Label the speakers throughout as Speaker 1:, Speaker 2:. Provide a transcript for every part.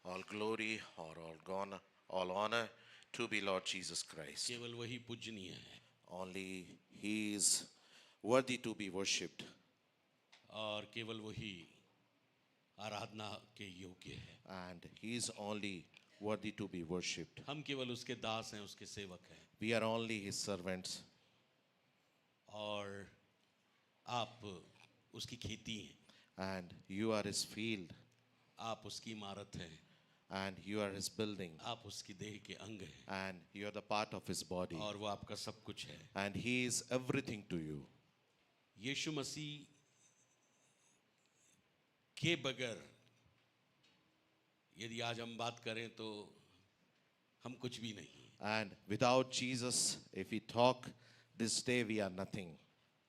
Speaker 1: All glory or all honor to be Lord Jesus Christ.
Speaker 2: केवल वही पूजनीय है
Speaker 1: Only He is worthy to be worshipped,
Speaker 2: और केवल वही आराधना के योग्य है.
Speaker 1: and He is only worthy to be worshipped.
Speaker 2: हम केवल उसके दास हैं, उसके सेवक हैं.
Speaker 1: We are only His servants,
Speaker 2: और आप उसकी खेती हैं,
Speaker 1: and you are His field,
Speaker 2: आप उसकी इमारत हैं,
Speaker 1: and you are His building,
Speaker 2: आप उसकी देह के अंग हैं,
Speaker 1: and you are the part of His body,
Speaker 2: और वो आपका सब कुछ है.
Speaker 1: and He is everything to you.
Speaker 2: यीशु मसीह के बगैर यदि आज हम बात करें तो हम कुछ भी नहीं.
Speaker 1: And without Jesus, if we talk this day, we are nothing.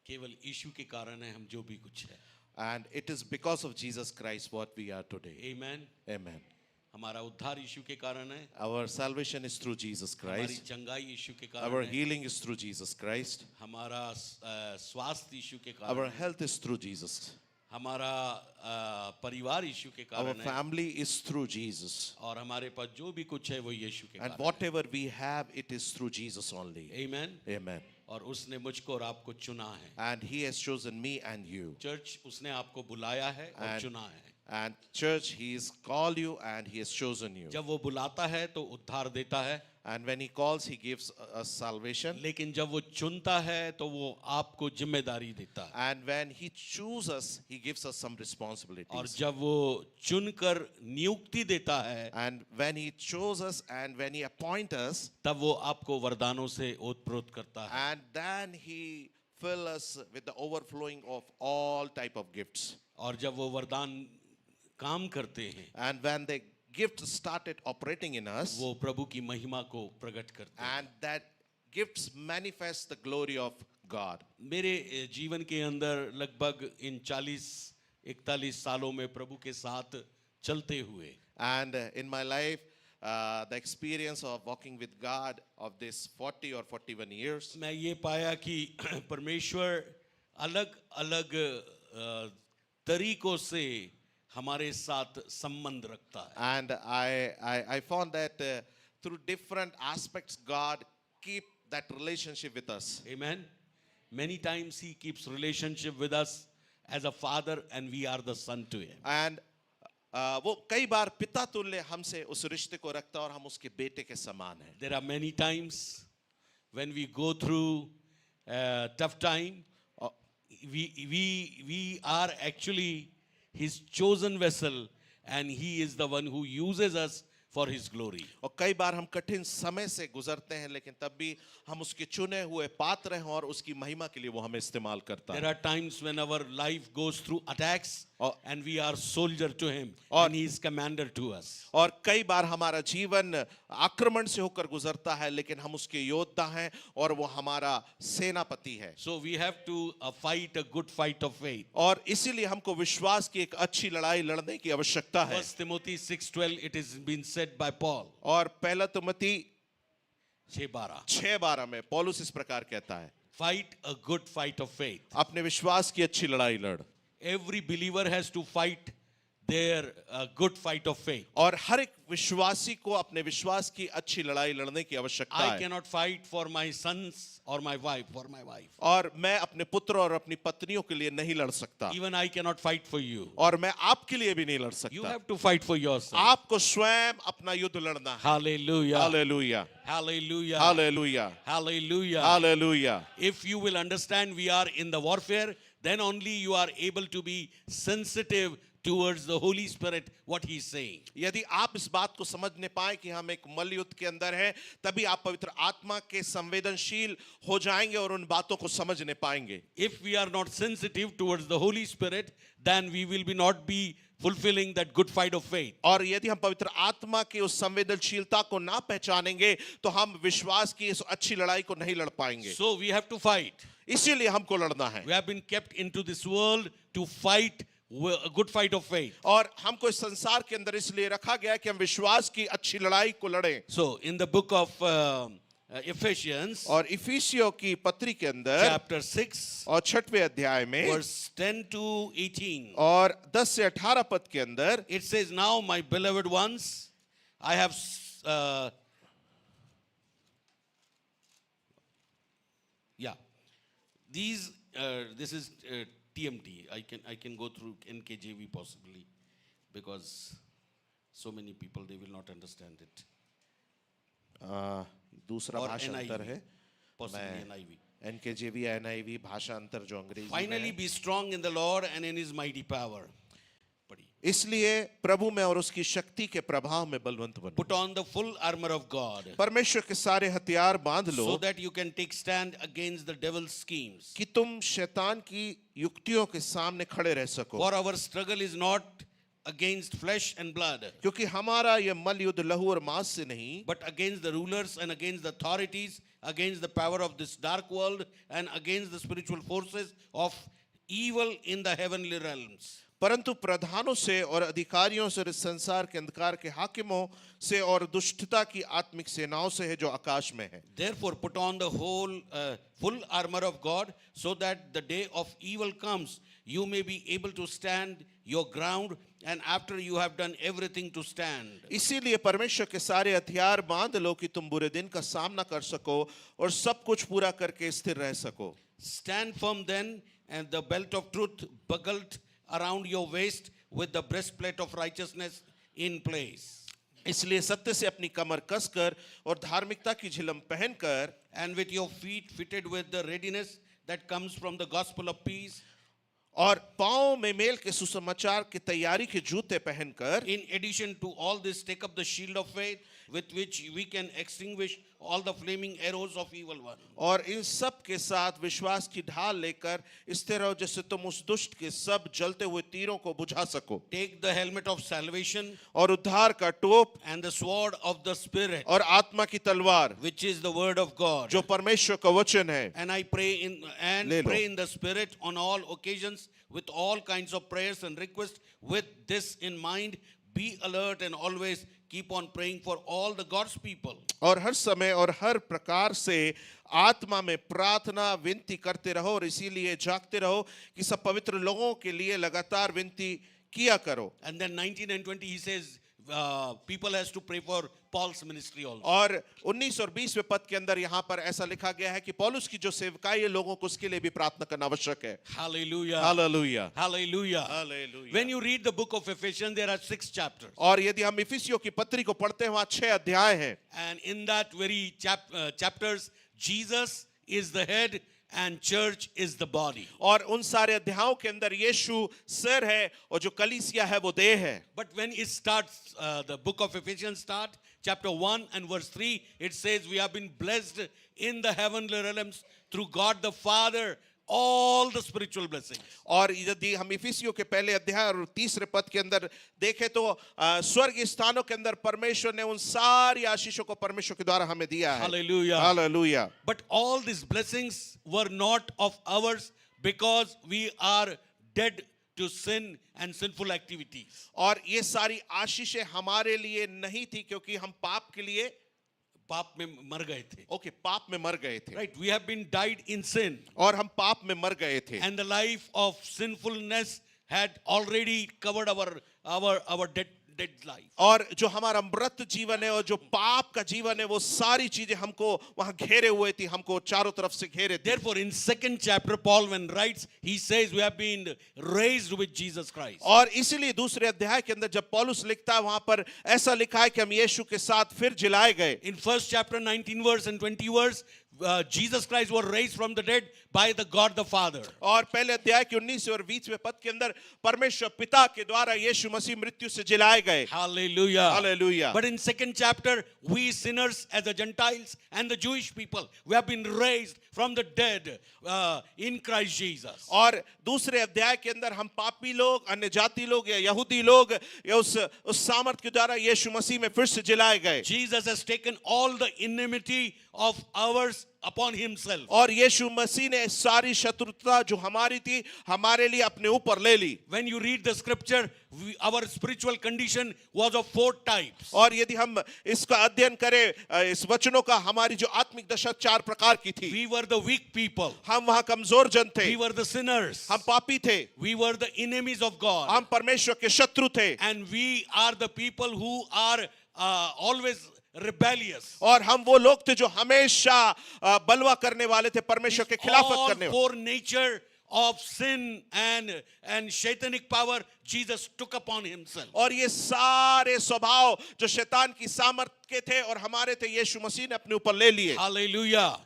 Speaker 2: केवल यीशु के कारण है हम जो भी कुछ है.
Speaker 1: And it is because of Jesus Christ what we are today.
Speaker 2: आमीन.
Speaker 1: Amen.
Speaker 2: हमारा उद्धार यीशु के कारण है.
Speaker 1: Our salvation is through Jesus
Speaker 2: हमारी
Speaker 1: Christ.
Speaker 2: चंगाई यीशु के
Speaker 1: Our
Speaker 2: कारण है.
Speaker 1: healing is through Jesus Christ.
Speaker 2: हमारा स्वास्थ्य यीशु के कारण
Speaker 1: Our
Speaker 2: है.
Speaker 1: health is through Jesus.
Speaker 2: हमारा परिवार यीशु के
Speaker 1: Our
Speaker 2: कारण है.
Speaker 1: family is through Jesus.
Speaker 2: और हमारे पास जो भी कुछ है वो यीशु के
Speaker 1: And
Speaker 2: कारण
Speaker 1: whatever we have, it is through Jesus only.
Speaker 2: है. आमीन.
Speaker 1: Amen.
Speaker 2: और उसने मुझको और आपको चुना है.
Speaker 1: And He has chosen me and you.
Speaker 2: Church उसने आपको बुलाया है और
Speaker 1: And-
Speaker 2: चुना है.
Speaker 1: And church, He has called you and He has chosen you.
Speaker 2: जब वो बुलाता है तो उद्धार देता है,
Speaker 1: And when He calls, He gives us salvation.
Speaker 2: लेकिन जब वो चुनता है तो वो आपको जिम्मेदारी देता है.
Speaker 1: And when He chooses us, He gives us some
Speaker 2: और
Speaker 1: responsibilities.
Speaker 2: जब वो चुनकर नियुक्ति देता है
Speaker 1: And when He chose us and when He appoints us,
Speaker 2: तब वो आपको वरदानों से ओतप्रोत करता है.
Speaker 1: and then He fill us with the overflowing of all type of gifts.
Speaker 2: और जब वो वरदान काम करते हैं
Speaker 1: And when the gift started operating in us,
Speaker 2: वो प्रभु की महिमा को प्रकट करते हैं.
Speaker 1: and that gifts manifest the glory of God.
Speaker 2: मेरे जीवन के अंदर लगभग इन 40-41 सालों में प्रभु के साथ चलते हुए
Speaker 1: And in my life, the experience of walking with God of this 40 or 41 years,
Speaker 2: मैं ये पाया कि परमेश्वर अलग अलग तरीकों से हमारे साथ संबंध रखता है.
Speaker 1: and I found that through different aspects, God keep that relationship with us.
Speaker 2: Amen. Many times he keeps relationship with us as a father and we are the son to him.
Speaker 1: And वो कई बार पिता तुल्य हमसे उस रिश्ते को रखता है और हम उसके बेटे के समान हैं.
Speaker 2: There are many times when we go through tough time, we are actually his chosen vessel and he is the one who uses us for his glory.
Speaker 1: और कई बार हम कठिन समय से गुजरते हैं, लेकिन तब भी हम उसके चुने हुए पात्र हैं और उसकी महिमा के लिए वो हमें इस्तेमाल करता
Speaker 2: There
Speaker 1: है.
Speaker 2: are times when our life goes through attacks
Speaker 1: और-
Speaker 2: and we are soldier to him
Speaker 1: और-
Speaker 2: and he is commander to us.
Speaker 1: और कई बार हमारा जीवन आक्रमण से होकर गुजरता है, लेकिन हम उसके योद्धा हैं और वो हमारा सेनापति है.
Speaker 2: So we have to fight a good fight of faith.
Speaker 1: और इसीलिए हमको विश्वास की एक अच्छी लड़ाई लड़ने की आवश्यकता है.
Speaker 2: 1 Timothy 6:12 it is been said by Paul.
Speaker 1: और पहला तिमोथी
Speaker 2: 6:12
Speaker 1: 6:12 में पौलुस इस प्रकार कहता है,
Speaker 2: Fight a good fight of faith.
Speaker 1: अपने विश्वास की अच्छी लड़ाई लड़.
Speaker 2: Every believer has to fight their good fight of faith.
Speaker 1: और हर एक विश्वासी को अपने विश्वास की अच्छी लड़ाई लड़ने की आवश्यकता
Speaker 2: I
Speaker 1: है.
Speaker 2: cannot fight for my sons or my wife, for my wife.
Speaker 1: और मैं अपने पुत्र और अपनी पत्नियों के लिए नहीं लड़ सकता,
Speaker 2: Even I cannot fight for you.
Speaker 1: और मैं आपके लिए भी नहीं लड़
Speaker 2: You
Speaker 1: सकता.
Speaker 2: have to fight for yourself.
Speaker 1: आपको स्वयं अपना युद्ध लड़ना है.
Speaker 2: Hallelujah.
Speaker 1: Hallelujah,
Speaker 2: Hallelujah.
Speaker 1: Hallelujah,
Speaker 2: Hallelujah.
Speaker 1: Hallelujah.
Speaker 2: If you will understand we are in the warfare, then only you are able to be sensitive towards the Holy Spirit, what he is saying.
Speaker 1: यदि आप इस बात को समझने पाए कि हम एक मल्ल युद्ध के अंदर हैं, तभी आप पवित्र आत्मा के संवेदनशील हो जाएंगे और उन बातों को समझने पाएंगे.
Speaker 2: If we are not sensitive towards the Holy Spirit, then we will be not be fulfilling that good fight of faith.
Speaker 1: और यदि हम पवित्र आत्मा की उस संवेदनशीलता को ना पहचानेंगे, तो हम विश्वास की इस अच्छी लड़ाई को नहीं लड़ पाएंगे.
Speaker 2: So we have to fight.
Speaker 1: इसीलिए हमको लड़ना है.
Speaker 2: We have been kept into this world to fight a good fight of faith.
Speaker 1: और हमको इस संसार के अंदर इसलिए रखा गया है कि हम विश्वास की अच्छी लड़ाई को लड़ें.
Speaker 2: So in the book of Ephesians
Speaker 1: और इफिसियों की पत्री के अंदर
Speaker 2: chapter 6
Speaker 1: और 6वें अध्याय में
Speaker 2: verse 10 to 18.
Speaker 1: और 10 से 18 पद के अंदर
Speaker 2: It says, "Now my beloved ones, I have yeah, these this is TMT. I can go through NKJV possibly, because so many people they will not understand it.
Speaker 1: दूसरा
Speaker 2: Or
Speaker 1: भाषा अंतर है,
Speaker 2: Possibly
Speaker 1: मैं
Speaker 2: NIV.
Speaker 1: NKJV NIV भाषा अंतर जो अंग्रेजी में
Speaker 2: Finally,
Speaker 1: है।
Speaker 2: be strong in the Lord and in His mighty power. पढ़िए.
Speaker 1: इसलिए प्रभु में और उसकी शक्ति के प्रभाव में बलवंत बनो,
Speaker 2: Put on the full armor of God,
Speaker 1: परमेश्वर के सारे हथियार बांध लो
Speaker 2: so that you can take stand against the devil's schemes.
Speaker 1: कि तुम शैतान की युक्तियों के सामने खड़े रह सको,
Speaker 2: For our struggle is not against flesh and blood,
Speaker 1: क्योंकि हमारा यह मल युद्ध लहू और मांस से नहीं
Speaker 2: but against the rulers and against the authorities, against the power of this dark world, and against the spiritual forces of evil in the heavenly realms.
Speaker 1: परंतु प्रधानों से और अधिकारियों से और इस संसार के अंधकार के हाकिमों से और दुष्टता की आत्मिक सेनाओं से है जो आकाश में है।
Speaker 2: Therefore, put on the whole full armor of God, so that the day of evil comes, you may be able to stand your ground, and after you have done everything to stand.
Speaker 1: इसीलिए परमेश्वर के सारे हथियार बांध लो कि तुम बुरे दिन का सामना कर सको और सब कुछ पूरा करके स्थिर रह सको।
Speaker 2: Stand firm then, and the belt of truth buckled around your waist, with the breastplate of righteousness in place,
Speaker 1: इसलिए सत्य से अपनी कमर कसकर और धार्मिकता की झिलम पहनकर
Speaker 2: and with your feet fitted with the readiness that comes from the gospel of peace.
Speaker 1: और पांव में मेल के सुसमाचार की तैयारी के जूते पहनकर
Speaker 2: In addition to all this, take up the shield of faith, with which we can extinguish all the flaming arrows of evil one.
Speaker 1: और इन सब के साथ विश्वास की ढाल लेकर स्थिर रहो, जिससे तुम उस दुष्ट के सब जलते हुए तीरों को बुझा सको।
Speaker 2: Take the helmet of salvation
Speaker 1: और उद्धार का टोप
Speaker 2: and the sword of the Spirit,
Speaker 1: और आत्मा की तलवार
Speaker 2: which is the word of God.
Speaker 1: जो परमेश्वर का वचन है।
Speaker 2: And I pray in the Spirit on all occasions with all kinds of prayers and requests. With this in mind, be alert and always keep on praying for all the God's people.
Speaker 1: और हर समय और हर प्रकार से आत्मा में प्रार्थना विनती करते रहो और इसीलिए जागते रहो कि सब पवित्र लोगों के लिए लगातार विनती किया करो।
Speaker 2: And then 19 and 20 he says people has to pray for Paul's ministry also.
Speaker 1: और 19 और 20वें पद के अंदर यहाँ पर ऐसा लिखा गया है कि पौलुस की जो सेवकाई है लोगों को उसके लिए भी प्रार्थना करना आवश्यक है।
Speaker 2: Hallelujah.
Speaker 1: Hallelujah,
Speaker 2: Hallelujah.
Speaker 1: Hallelujah.
Speaker 2: When you read the book of Ephesians, there are 6 chapters.
Speaker 1: और यदि हम इफिसियों की पत्री को पढ़ते हैं वहाँ 6 अध्याय हैं।
Speaker 2: And in that very chapters, Jesus is the head and church is the body.
Speaker 1: और उन सारे अध्यायों के अंदर यीशु सिर है और जो कलीसिया है वो देह है।
Speaker 2: But when it starts, the book of Ephesians start, chapter 1 and verse 3, it says we have been blessed in the heavenly realms through God the Father, all the spiritual blessings.
Speaker 1: और यदि हम इफिसियों के पहले अध्याय और तीसरे पद के अंदर देखें तो स्वर्ग स्थानों के अंदर परमेश्वर ने उन सारी आशीषों को परमेश्वर के द्वारा हमें दिया है।
Speaker 2: Hallelujah.
Speaker 1: Hallelujah.
Speaker 2: But all these blessings were not of ours, because we are dead to sin and sinful activities.
Speaker 1: और ये सारी आशीषें हमारे लिए नहीं थी क्योंकि हम पाप के लिए
Speaker 2: पाप में मर गए थे.
Speaker 1: पाप में मर गए थे।
Speaker 2: Right, we have been died in sin,
Speaker 1: और हम पाप में मर गए थे
Speaker 2: and the life of sinfulness had already covered our dead life.
Speaker 1: और जो हमारा मृत जीवन है और जो पाप का जीवन है वो सारी चीजें हमको वहां घेरे हुए थी, हमको चारों तरफ से घेरे थे।
Speaker 2: Therefore, in 2nd chapter, Paul when writes, he says we have been raised with Jesus Christ.
Speaker 1: और इसीलिए दूसरे अध्याय के अंदर जब पौलुस लिखता है वहां पर ऐसा लिखा है कि हम यीशु के साथ फिर जिलाए गए।
Speaker 2: In 1st chapter 19 verse and 20 verse, Jesus Christ was raised from the dead by the God the Father.
Speaker 1: और पहले अध्याय के 19 और 20वें पद के अंदर परमेश्वर पिता के द्वारा यीशु मसीह मृत्यु से जिलाए गए।
Speaker 2: Hallelujah.
Speaker 1: Hallelujah.
Speaker 2: But in 2nd chapter, we sinners as the Gentiles and the Jewish people, we have been raised from the dead in Christ Jesus.
Speaker 1: और दूसरे अध्याय के अंदर हम पापी लोग, अन्य जाति लोग या यहूदी लोग या उस सामर्थ के द्वारा यीशु मसीह में फिर से जिलाए गए।
Speaker 2: Jesus has taken all the enmity of ours upon himself.
Speaker 1: और यीशु मसीह ने सारी शत्रुता जो हमारी थी हमारे लिए अपने ऊपर ले ली.
Speaker 2: When you read the scripture, our spiritual condition was of 4 types.
Speaker 1: और यदि हम इसका अध्ययन करें इस वचनों का, हमारी जो आत्मिक दशा 4 प्रकार की थी.
Speaker 2: We were the weak people.
Speaker 1: हम वहाँ कमजोर जन थे.
Speaker 2: We were the sinners.
Speaker 1: हम पापी थे.
Speaker 2: We were the enemies of God.
Speaker 1: हम परमेश्वर के शत्रु थे.
Speaker 2: And we are the people who are always rebellious.
Speaker 1: और हम वो लोग थे जो हमेशा बलवा करने वाले थे, परमेश्वर के खिलाफत
Speaker 2: All
Speaker 1: करने वाले.
Speaker 2: 4 nature of sin and shaitanic power Jesus took upon himself.
Speaker 1: और ये सारे स्वभाव जो शैतान की सामर्थ के थे और हमारे थे, यीशु मसीह ने अपने ऊपर ले लिए.
Speaker 2: Hallelujah.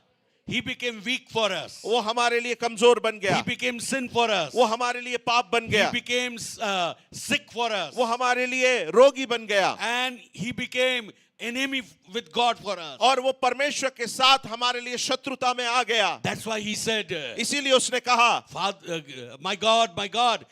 Speaker 2: He became weak for us.
Speaker 1: वो हमारे लिए कमजोर बन गया.
Speaker 2: He became sin for us.
Speaker 1: वो हमारे लिए पाप बन
Speaker 2: He
Speaker 1: गया.
Speaker 2: became sick for us.
Speaker 1: वो हमारे लिए रोगी बन गया.
Speaker 2: And he became enemy with God for us.
Speaker 1: और वो परमेश्वर के साथ हमारे लिए शत्रुता में आ गया.
Speaker 2: That's why he said,
Speaker 1: इसीलिए उसने कहा,
Speaker 2: Father, my God,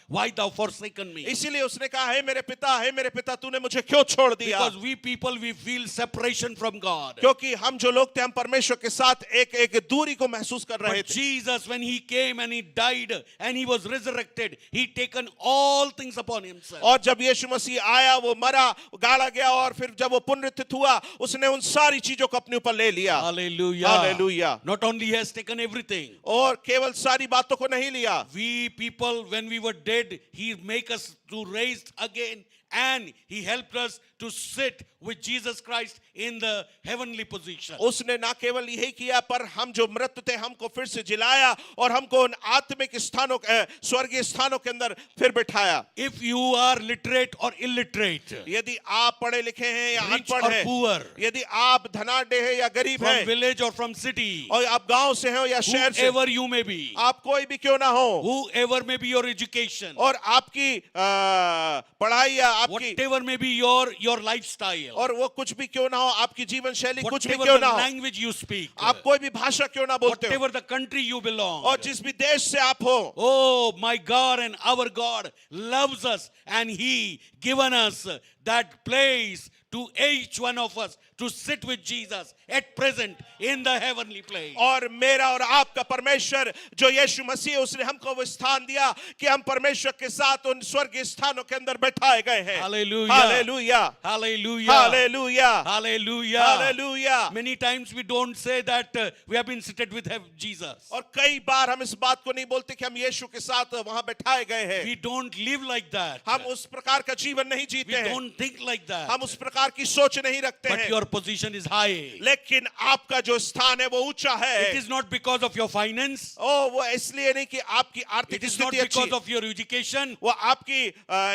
Speaker 2: why thou forsaken me?
Speaker 1: इसीलिए उसने कहा, हे मेरे पिता तूने मुझे क्यों छोड़ दिया.
Speaker 2: Because we people, we feel separation from God.
Speaker 1: क्योंकि हम जो लोग थे हम परमेश्वर के साथ एक दूरी को महसूस कर रहे
Speaker 2: But
Speaker 1: थे.
Speaker 2: Jesus, when he came and he died and he was resurrected, he taken all things upon himself.
Speaker 1: और जब यीशु मसीह आया, वो मरा, गाड़ा गया, और फिर जब वो पुनरुत्थित हुआ, उसने उन सारी चीजों को अपने ऊपर ले लिया.
Speaker 2: Hallelujah.
Speaker 1: Hallelujah.
Speaker 2: Not only he has taken everything.
Speaker 1: और केवल सारी बातों को नहीं लिया.
Speaker 2: We people, when we were dead, he make us to raised again, and he helped us to sit with Jesus Christ in the heavenly position.
Speaker 1: उसने ना केवल यही किया, पर हम जो मृत थे हमको फिर से जिलाया और हमको उन आत्मिक स्थानों स्वर्गीय स्थानों के अंदर फिर बिठाया.
Speaker 2: If you are literate or illiterate,
Speaker 1: यदि आप पढ़े लिखे हैं या
Speaker 2: rich
Speaker 1: अनपढ़
Speaker 2: or
Speaker 1: हैं,
Speaker 2: poor,
Speaker 1: यदि आप धनाढ्य हैं या गरीब
Speaker 2: from
Speaker 1: हैं,
Speaker 2: village or from city,
Speaker 1: और आप गांव से हैं या शहर से,
Speaker 2: whoever you may be,
Speaker 1: आप कोई भी क्यों ना हो,
Speaker 2: whoever may be your education,
Speaker 1: और आपकी पढ़ाई या आपकी
Speaker 2: whatever may be your lifestyle,
Speaker 1: और वो कुछ भी क्यों ना हो, आपकी जीवन शैली कुछ भी
Speaker 2: whatever
Speaker 1: क्यों
Speaker 2: the
Speaker 1: ना हो,
Speaker 2: language you speak,
Speaker 1: आप कोई भी भाषा क्यों ना बोलते हो,
Speaker 2: whatever the country you belong,
Speaker 1: और जिस भी देश से आप हो,
Speaker 2: oh, my God and our God loves us, and he given us that place to each one of us to sit with Jesus at present in the heavenly place.
Speaker 1: और मेरा और आपका परमेश्वर जो यीशु मसीह, उसने हमको वो स्थान दिया कि हम परमेश्वर के साथ उन स्वर्गीय स्थानों के अंदर बैठाए गए हैं.
Speaker 2: Hallelujah.
Speaker 1: Hallelujah,
Speaker 2: Hallelujah.
Speaker 1: Hallelujah,
Speaker 2: Hallelujah.
Speaker 1: Hallelujah.
Speaker 2: Many times we don't say that we have been seated with Jesus.
Speaker 1: और कई बार हम इस बात को नहीं बोलते कि हम यीशु के साथ वहां बैठाए गए हैं.
Speaker 2: We don't live like that.
Speaker 1: हम उस प्रकार का जीवन नहीं
Speaker 2: We
Speaker 1: जीते हैं.
Speaker 2: don't think like that.
Speaker 1: हम उस प्रकार की सोच नहीं रखते
Speaker 2: But
Speaker 1: हैं.
Speaker 2: your position is high.
Speaker 1: लेकिन आपका जो स्थान है वो ऊंचा है.
Speaker 2: It is not because of your finance.
Speaker 1: ओ, वो इसलिए नहीं कि आपकी आर्थिक
Speaker 2: It is not
Speaker 1: स्थिति अच्छी,
Speaker 2: because of your education.
Speaker 1: वो आपकी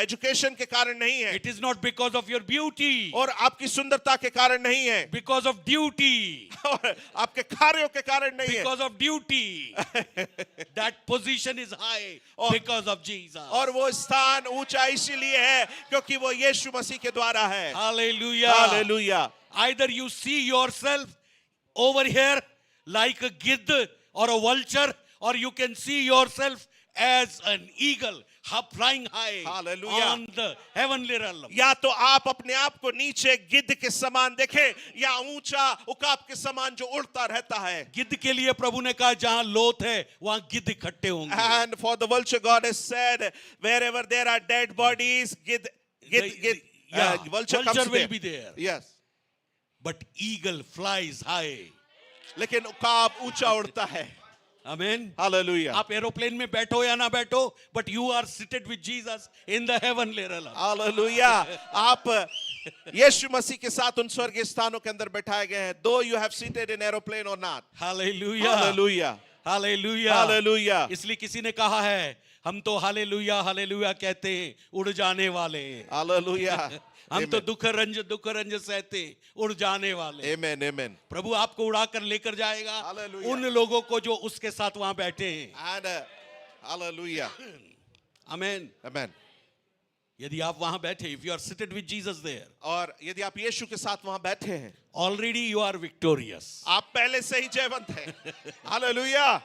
Speaker 1: एजुकेशन के कारण नहीं है,
Speaker 2: It is not because of your beauty.
Speaker 1: और आपकी सुंदरता के कारण नहीं है,
Speaker 2: Because of duty.
Speaker 1: और आपके कार्यों के कारण नहीं है,
Speaker 2: Because of duty. That position is high because of Jesus.
Speaker 1: और वो स्थान ऊंचा इसीलिए है क्योंकि वो यीशु मसीह के द्वारा है.
Speaker 2: Hallelujah.
Speaker 1: Hallelujah.
Speaker 2: Either you see yourself over here like a gid or a vulture, or you can see yourself as an eagle flying high
Speaker 1: Hallelujah.
Speaker 2: on the heavenly realm.
Speaker 1: या तो आप अपने आप को नीचे गिद्ध के समान देखें या ऊंचा उकाब के समान जो उड़ता रहता है.
Speaker 2: गिद्ध के लिए प्रभु ने कहा जहां लोथ है वहां गिद्ध इकट्ठे होंगे.
Speaker 1: And for the vulture, God has said, wherever there are dead bodies, vulture comes
Speaker 2: Vulture will
Speaker 1: there.
Speaker 2: be there.
Speaker 1: Yes.
Speaker 2: But eagle flies high.
Speaker 1: लेकिन उकाब ऊंचा उड़ता है.
Speaker 2: Amen.
Speaker 1: हालेलुया.
Speaker 2: आप एरोप्लेन में बैठो या ना बैठो, but you are seated with Jesus in the heavenly realm.
Speaker 1: Hallelujah. आप यीशु मसीह के साथ उन स्वर्गीय स्थानों के अंदर बैठाए गए हैं. Though you have seated in aeroplane or not.
Speaker 2: Hallelujah.
Speaker 1: Hallelujah.
Speaker 2: Hallelujah.
Speaker 1: Hallelujah.
Speaker 2: इसलिए किसी ने कहा है हम तो हालेलुया हालेलुया कहते हैं उड़ जाने वाले हैं.
Speaker 1: हालेलुया.
Speaker 2: हम तो दुख रंज सहते उड़ जाने वाले.
Speaker 1: Amen. Amen.
Speaker 2: प्रभु आपको उड़ाकर लेकर जाएगा
Speaker 1: Hallelujah.
Speaker 2: उन लोगों को जो उसके साथ वहां बैठे हैं.
Speaker 1: And hallelujah.
Speaker 2: आमेन.
Speaker 1: Amen.
Speaker 2: यदि आप वहां बैठे, if you are seated with Jesus there,
Speaker 1: और यदि आप यीशु के साथ वहां बैठे हैं,
Speaker 2: already you are victorious.
Speaker 1: आप पहले से ही जयवंत हैं. Hallelujah.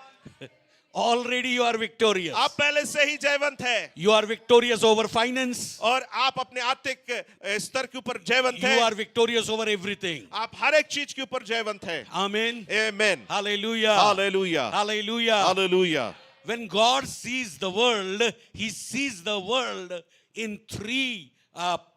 Speaker 2: Already you are victorious.
Speaker 1: आप पहले से ही जयवंत है
Speaker 2: You are victorious over finance.
Speaker 1: और आप अपने आर्थिक स्तर के ऊपर जयवंत
Speaker 2: You
Speaker 1: है
Speaker 2: are victorious over everything.
Speaker 1: आप हर एक चीज के ऊपर जयवंत है
Speaker 2: Amen.
Speaker 1: Amen
Speaker 2: Hallelujah.
Speaker 1: Hallelujah
Speaker 2: Hallelujah.
Speaker 1: Hallelujah
Speaker 2: When God sees the world, He sees the world in three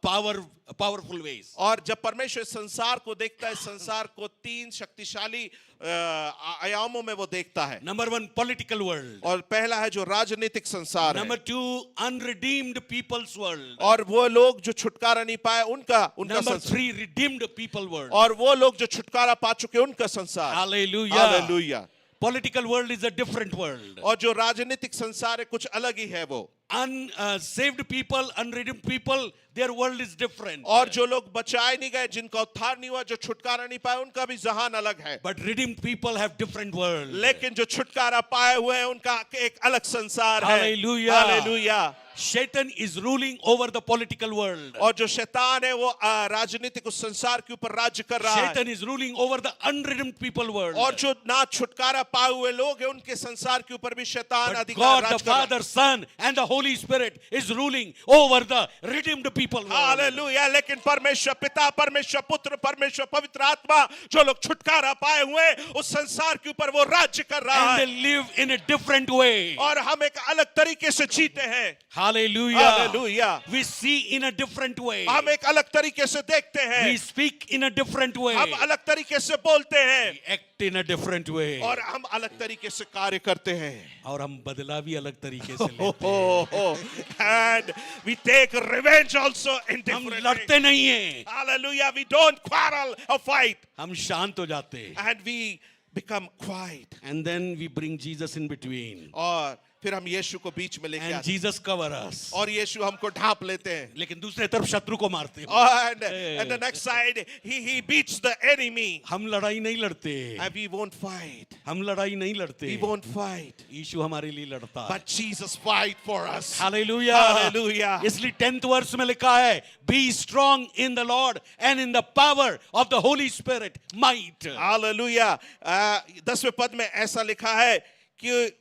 Speaker 2: powerful ways.
Speaker 1: और जब परमेश्वर संसार को देखता है संसार को तीन शक्तिशाली आयामों में वो देखता है
Speaker 2: Number one, political world.
Speaker 1: और पहला है जो राजनीतिक संसार
Speaker 2: Number
Speaker 1: है
Speaker 2: two, unredeemed people's world.
Speaker 1: और वो लोग जो छुटकारा नहीं पाए उनका
Speaker 2: Number
Speaker 1: संसार
Speaker 2: three, redeemed people world.
Speaker 1: और वो लोग जो छुटकारा पा चुके उनका संसार
Speaker 2: Hallelujah.
Speaker 1: Hallelujah
Speaker 2: Political world is a different world.
Speaker 1: और जो राजनीतिक संसार है कुछ अलग ही है वो
Speaker 2: Unsaved people, unredeemed people, their world is different.
Speaker 1: और जो लोग बचाए नहीं गए जिनका उद्धार नहीं हुआ जो छुटकारा नहीं पाए उनका भी जहान अलग है
Speaker 2: But redeemed people have different world.
Speaker 1: लेकिन जो छुटकारा पाए हुए हैं उनका एक अलग संसार है
Speaker 2: Hallelujah.
Speaker 1: Hallelujah
Speaker 2: Satan is ruling over the political world.
Speaker 1: और जो शैतान है वो राजनीतिक उस संसार के ऊपर राज्य कर रहा है
Speaker 2: Satan is ruling over the unredeemed people world.
Speaker 1: और जो ना छुटकारा पाए हुए लोग हैं उनके संसार के ऊपर भी शैतान
Speaker 2: But
Speaker 1: अधिकार
Speaker 2: God, the
Speaker 1: राज कर रहा है
Speaker 2: Father, Son, and the Holy Spirit is ruling over the redeemed people world.
Speaker 1: Hallelujah लेकिन परमेश्वर पिता परमेश्वर पुत्र परमेश्वर पवित्र आत्मा जो लोग छुटकारा पाए हुए उस संसार के ऊपर वो राज्य कर रहा
Speaker 2: And
Speaker 1: है
Speaker 2: they live in a different way.
Speaker 1: और हम एक अलग तरीके से जीते हैं
Speaker 2: Hallelujah.
Speaker 1: Hallelujah
Speaker 2: We see in a different way.
Speaker 1: हम एक अलग तरीके से देखते हैं
Speaker 2: We speak in a different way.
Speaker 1: हम अलग तरीके से बोलते हैं
Speaker 2: We act in a different way.
Speaker 1: और हम अलग तरीके से कार्य करते हैं
Speaker 2: और हम बदला भी अलग तरीके से लेते हैं.
Speaker 1: Oh, and we take revenge also in
Speaker 2: हम
Speaker 1: different ways.
Speaker 2: लड़ते नहीं हैं.
Speaker 1: Hallelujah. We don't quarrel or fight.
Speaker 2: हम शांत हो जाते हैं.
Speaker 1: And we become quiet.
Speaker 2: And then we bring Jesus in between.
Speaker 1: और फिर हम यीशु को बीच में लेके
Speaker 2: And
Speaker 1: आते हैं
Speaker 2: Jesus cover us.
Speaker 1: और यीशु हमको ढांप लेते हैं
Speaker 2: लेकिन दूसरे तरफ शत्रु को मारते हैं.
Speaker 1: and the next side he beats the enemy
Speaker 2: हम लड़ाई नहीं लड़ते.
Speaker 1: and we won't fight.
Speaker 2: हम लड़ाई नहीं लड़ते.
Speaker 1: We won't fight.
Speaker 2: यीशु हमारे लिए लड़ता है.
Speaker 1: But Jesus fight for us.
Speaker 2: Hallelujah.
Speaker 1: Hallelujah.
Speaker 2: इसलिए 10th वर्ष में लिखा है, be strong in the Lord and in the power of the Holy Spirit, might.
Speaker 1: Hallelujah. 10वें पद में ऐसा लिखा है कि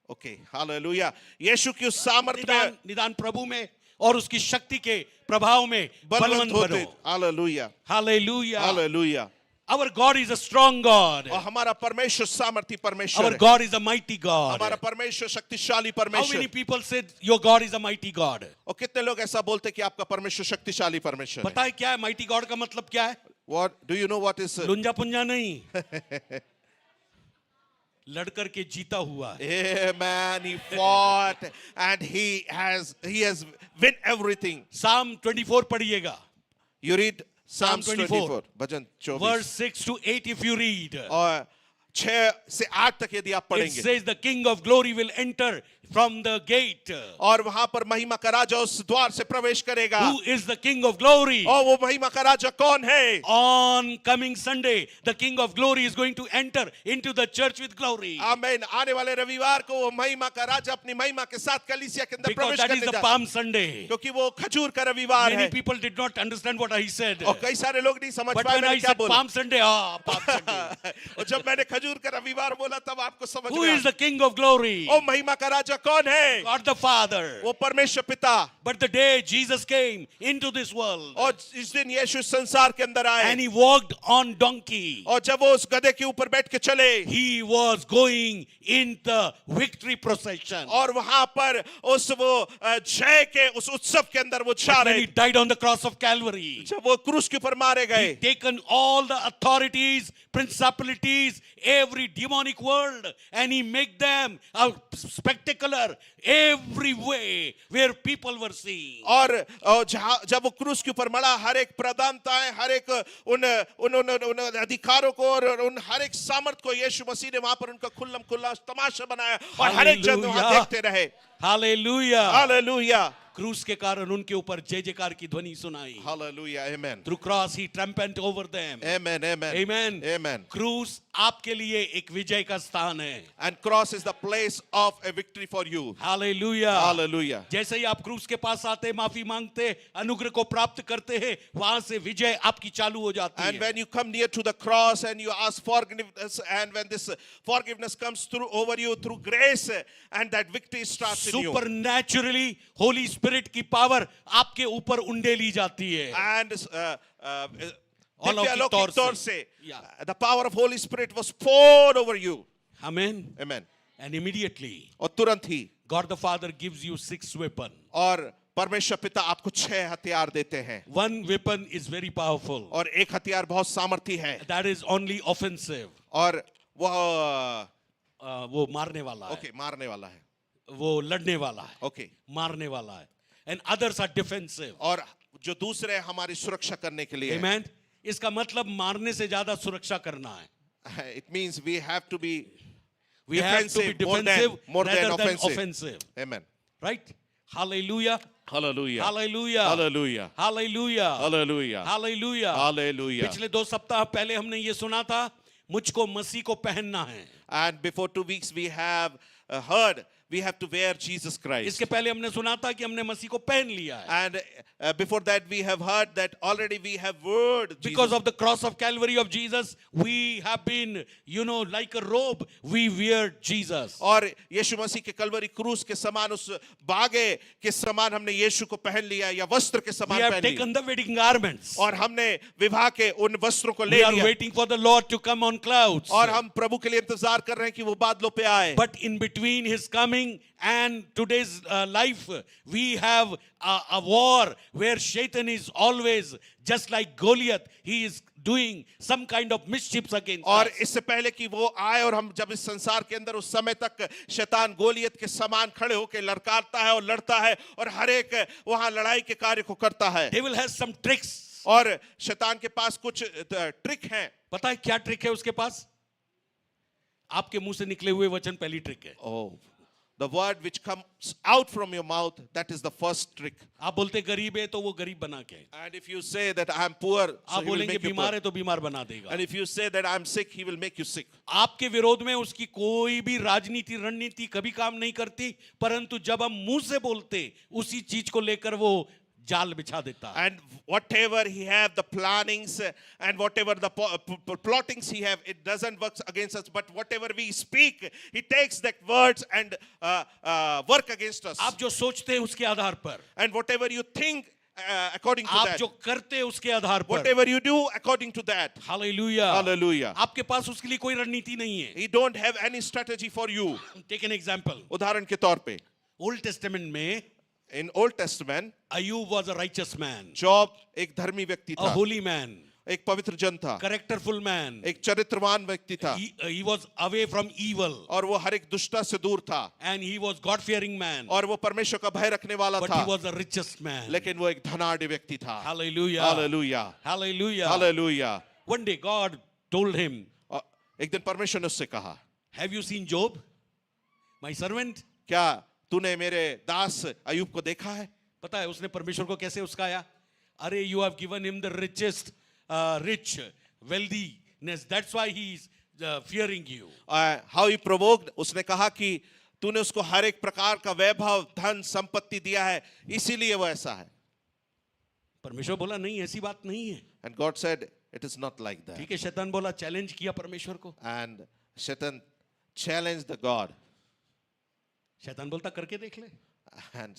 Speaker 1: ओके हालेलुया यीशु की उस सामर्थ्य में
Speaker 2: निदान प्रभु में और उसकी शक्ति के प्रभाव में बलवंत
Speaker 1: होते
Speaker 2: बनो.
Speaker 1: Hallelujah
Speaker 2: Hallelujah.
Speaker 1: Hallelujah
Speaker 2: Our God is a strong God.
Speaker 1: और हमारा परमेश्वर सामर्थी परमेश्वर
Speaker 2: Our
Speaker 1: है
Speaker 2: God is a mighty God.
Speaker 1: हमारा परमेश्वर शक्तिशाली
Speaker 2: How
Speaker 1: परमेश्वर
Speaker 2: many people said your God is a mighty God?
Speaker 1: और कितने लोग ऐसा बोलते कि आपका परमेश्वर शक्तिशाली परमेश्वर है
Speaker 2: बताए क्या है mighty God का मतलब क्या है?
Speaker 1: What do you know what is
Speaker 2: लुंजा पुंजा नहीं. लड़ करके जीता हुआ है.
Speaker 1: man he fought and he has win everything.
Speaker 2: Psalm 24 पढ़िएगा.
Speaker 1: You read
Speaker 2: Psalm
Speaker 1: Psalms
Speaker 2: 24
Speaker 1: 24 bhajan 24
Speaker 2: verse 6 to 8 if you read.
Speaker 1: और 6 से 8 तक यदि आप
Speaker 2: It
Speaker 1: पढ़ेंगे
Speaker 2: says the King of glory will enter from the gate.
Speaker 1: और वहां पर महिमा का राजा उस द्वार से प्रवेश करेगा
Speaker 2: Who is the King of glory?
Speaker 1: और वो महिमा का राजा कौन है
Speaker 2: On coming Sunday, the King of glory is going to enter into the church with glory.
Speaker 1: आमीन आने वाले रविवार को वो महिमा का राजा अपनी महिमा के साथ कलीसिया के अंदर
Speaker 2: Because
Speaker 1: प्रवेश
Speaker 2: that is
Speaker 1: करने
Speaker 2: the
Speaker 1: जा
Speaker 2: Palm Sunday.
Speaker 1: क्योंकि वो खजूर का रविवार
Speaker 2: Many
Speaker 1: है
Speaker 2: people did not understand what I said.
Speaker 1: और कई सारे लोग नहीं समझ
Speaker 2: But
Speaker 1: पाए
Speaker 2: when I
Speaker 1: मैंने क्या
Speaker 2: said
Speaker 1: बोला
Speaker 2: Palm Sunday, Palm Sunday.
Speaker 1: और जब मैंने खजूर का रविवार बोला तब आपको समझ
Speaker 2: Who
Speaker 1: में
Speaker 2: is the King of glory?
Speaker 1: ओ महिमा का राजा कौन है
Speaker 2: God the Father.
Speaker 1: वो परमेश्वर पिता
Speaker 2: But the day Jesus came into this world
Speaker 1: और इस दिन यीशु संसार के अंदर आए
Speaker 2: and he walked on donkey,
Speaker 1: और जब वो उस गधे के ऊपर बैठ के चले
Speaker 2: he was going in the victory procession.
Speaker 1: और वहां पर उस वो जय के उस उत्सव के अंदर वो जा
Speaker 2: When he
Speaker 1: रहे
Speaker 2: died on the cross of Calvary,
Speaker 1: जब वो क्रूस के ऊपर मारे
Speaker 2: he
Speaker 1: गए
Speaker 2: taken all the authorities, principalities, every demonic world, and he make them a spectacular every way where people were seeing.
Speaker 1: और जब वो क्रूस के ऊपर मरा हर एक प्रधानताएं हर एक उन अधिकारों को और उन हर एक सामर्थ को यीशु मसीह ने वहां पर उनका खुल्लम खुल्ला तमाशा बनाया और हर एक जन वहां
Speaker 2: Hallelujah.
Speaker 1: देखते रहे
Speaker 2: हालेलुया।
Speaker 1: Hallelujah.
Speaker 2: क्रूस के कारण उनके ऊपर जय जयकार की ध्वनि सुनाई।
Speaker 1: Hallelujah. Amen.
Speaker 2: Through cross he triumphed over them.
Speaker 1: Amen. Amen.
Speaker 2: Amen.
Speaker 1: Amen.
Speaker 2: क्रूस आपके लिए एक विजय का स्थान है।
Speaker 1: And cross is the place of a victory for you.
Speaker 2: Hallelujah.
Speaker 1: Hallelujah.
Speaker 2: जैसे ही आप क्रूस के पास आते, माफी मांगते, अनुग्रह को प्राप्त करते हैं, वहां से विजय आपकी चालू हो जाती
Speaker 1: And
Speaker 2: है।
Speaker 1: when you come near to the cross and you ask forgiveness, and when this forgiveness comes through over you through grace, and that victory starts in you.
Speaker 2: Super naturally Holi spirit की power आपके ऊपर उंडेली जाती है।
Speaker 1: And
Speaker 2: अलौकिक तौर
Speaker 1: तौर
Speaker 2: से।
Speaker 1: से,
Speaker 2: Yeah.
Speaker 1: the power of Holy Spirit was poured over you.
Speaker 2: Amen.
Speaker 1: Amen.
Speaker 2: And immediately
Speaker 1: और तुरंत ही
Speaker 2: God the Father gives you 6 weapons.
Speaker 1: और परमेश्वर पिता आपको 6 हथियार देते हैं,
Speaker 2: One weapon is very powerful.
Speaker 1: और एक हथियार बहुत सामर्थी है,
Speaker 2: That is only offensive.
Speaker 1: और वह
Speaker 2: वो मारने वाला है,
Speaker 1: ओके मारने वाला है,
Speaker 2: वो लड़ने वाला है,
Speaker 1: ओके,
Speaker 2: मारने वाला है। And others are defensive.
Speaker 1: और जो दूसरे हमारी सुरक्षा करने के लिए है।
Speaker 2: Amen. इसका मतलब मारने से ज्यादा सुरक्षा करना है।
Speaker 1: It means we have to be
Speaker 2: We have to be defensive
Speaker 1: more than
Speaker 2: rather than
Speaker 1: offensive.
Speaker 2: offensive.
Speaker 1: Amen.
Speaker 2: Right? Hallelujah.
Speaker 1: Hallelujah.
Speaker 2: Hallelujah.
Speaker 1: Hallelujah.
Speaker 2: Hallelujah.
Speaker 1: Hallelujah.
Speaker 2: Hallelujah.
Speaker 1: Hallelujah.
Speaker 2: पिछले 2 सप्ताह पहले हमने ये सुना था, मुझको मसीह को पहनना है।
Speaker 1: And before 2 weeks we have heard we have to wear Jesus Christ.
Speaker 2: इसके पहले हमने सुना था कि हमने मसीह को पहन लिया है।
Speaker 1: And before that we have heard that already we have word
Speaker 2: Because
Speaker 1: Jesus.
Speaker 2: of the cross of Calvary of Jesus, we have been, like a robe, we wear Jesus.
Speaker 1: और यीशु मसीह के कलवरी क्रूस के समान उस बागे के समान हमने यीशु को पहन लिया, या वस्त्र के
Speaker 2: We
Speaker 1: समान
Speaker 2: have
Speaker 1: पहन लिया,
Speaker 2: taken the wedding garments.
Speaker 1: और हमने विवाह के उन वस्त्रों को
Speaker 2: We
Speaker 1: ले
Speaker 2: are
Speaker 1: लिया,
Speaker 2: waiting for the Lord to come on clouds.
Speaker 1: और हम प्रभु के लिए इंतजार कर रहे हैं कि वो बादलों पे आए।
Speaker 2: But in between his coming and today's life, we have a war where Satan is always, just like Goliath, he is doing some kind of mischiefs against
Speaker 1: और
Speaker 2: us.
Speaker 1: इससे पहले कि वो आए और हम जब इस संसार के अंदर उस समय तक शैतान गोलियत के समान खड़े होकर लड़काता है और लड़ता है और हर एक वहां लड़ाई के कार्य को करता है,
Speaker 2: Devil has some tricks.
Speaker 1: और शैतान के पास कुछ ट्रिक हैं।
Speaker 2: पता है क्या ट्रिक है उसके पास? आपके मुंह से निकले हुए वचन पहली ट्रिक है।
Speaker 1: Oh, the word which comes out from your mouth, that is the first trick.
Speaker 2: आप बोलते गरीब है तो वो गरीब बना के,
Speaker 1: And if you say that I am poor, so
Speaker 2: आप
Speaker 1: he will
Speaker 2: बोलेंगे
Speaker 1: make you
Speaker 2: बीमार
Speaker 1: poor.
Speaker 2: है तो बीमार बना देगा।
Speaker 1: And if you say that I am sick, he will make you sick.
Speaker 2: आपके विरोध में उसकी कोई भी राजनीति रणनीति कभी काम नहीं करती, परंतु जब हम मुंह से बोलते उसी चीज को लेकर वो जाल बिछा देता है।
Speaker 1: And whatever he have, the plannings and whatever the plottings he have, it doesn't work against us. But whatever we speak, he takes that words and work against us.
Speaker 2: आप जो सोचते हैं उसके आधार पर,
Speaker 1: And whatever you think according to
Speaker 2: आप
Speaker 1: that,
Speaker 2: जो करते हैं उसके आधार पर,
Speaker 1: whatever you do according to that.
Speaker 2: Hallelujah,
Speaker 1: Hallelujah.
Speaker 2: आपके पास उसके लिए कोई रणनीति नहीं है।
Speaker 1: He don't have any strategy for you.
Speaker 2: Take an example,
Speaker 1: उदाहरण के तौर पे,
Speaker 2: ओल्ड टेस्टामेंट में
Speaker 1: in Old Testament,
Speaker 2: अय्यूब was a righteous man,
Speaker 1: Job एक धर्मी व्यक्ति
Speaker 2: अ
Speaker 1: था,
Speaker 2: होली मैन,
Speaker 1: एक पवित्र जन था,
Speaker 2: कैरेक्टरफुल मैन,
Speaker 1: एक चरित्रवान व्यक्ति था,
Speaker 2: he was away from evil
Speaker 1: और वो हर एक दुष्टता से दूर था,
Speaker 2: and he was God fearing man,
Speaker 1: और वो परमेश्वर का भय रखने वाला
Speaker 2: but
Speaker 1: था,
Speaker 2: he was the richest man.
Speaker 1: लेकिन वो एक धनाढ्य व्यक्ति था।
Speaker 2: Hallelujah.
Speaker 1: Hallelujah,
Speaker 2: Hallelujah.
Speaker 1: Hallelujah.
Speaker 2: One day God told him,
Speaker 1: और एक दिन परमेश्वर ने उससे कहा,
Speaker 2: have you seen Job, my servant?
Speaker 1: क्या तूने मेरे दास अयूब को देखा है?
Speaker 2: पता है उसने परमेश्वर को कैसे उसकाया? अरे you have given him the richest, rich, wealthiness. That's why he is fearing you.
Speaker 1: How he provoked, उसने कहा कि तूने उसको हर एक प्रकार का वैभव, धन, संपत्ति दिया है, इसीलिए वो ऐसा है।
Speaker 2: परमेश्वर बोला नहीं, ऐसी बात नहीं है।
Speaker 1: And God said, it is not like that.
Speaker 2: ठीक है, शैतान बोला, चैलेंज किया परमेश्वर को।
Speaker 1: And Satan challenged the God.
Speaker 2: शैतान बोलता करके देख ले।
Speaker 1: And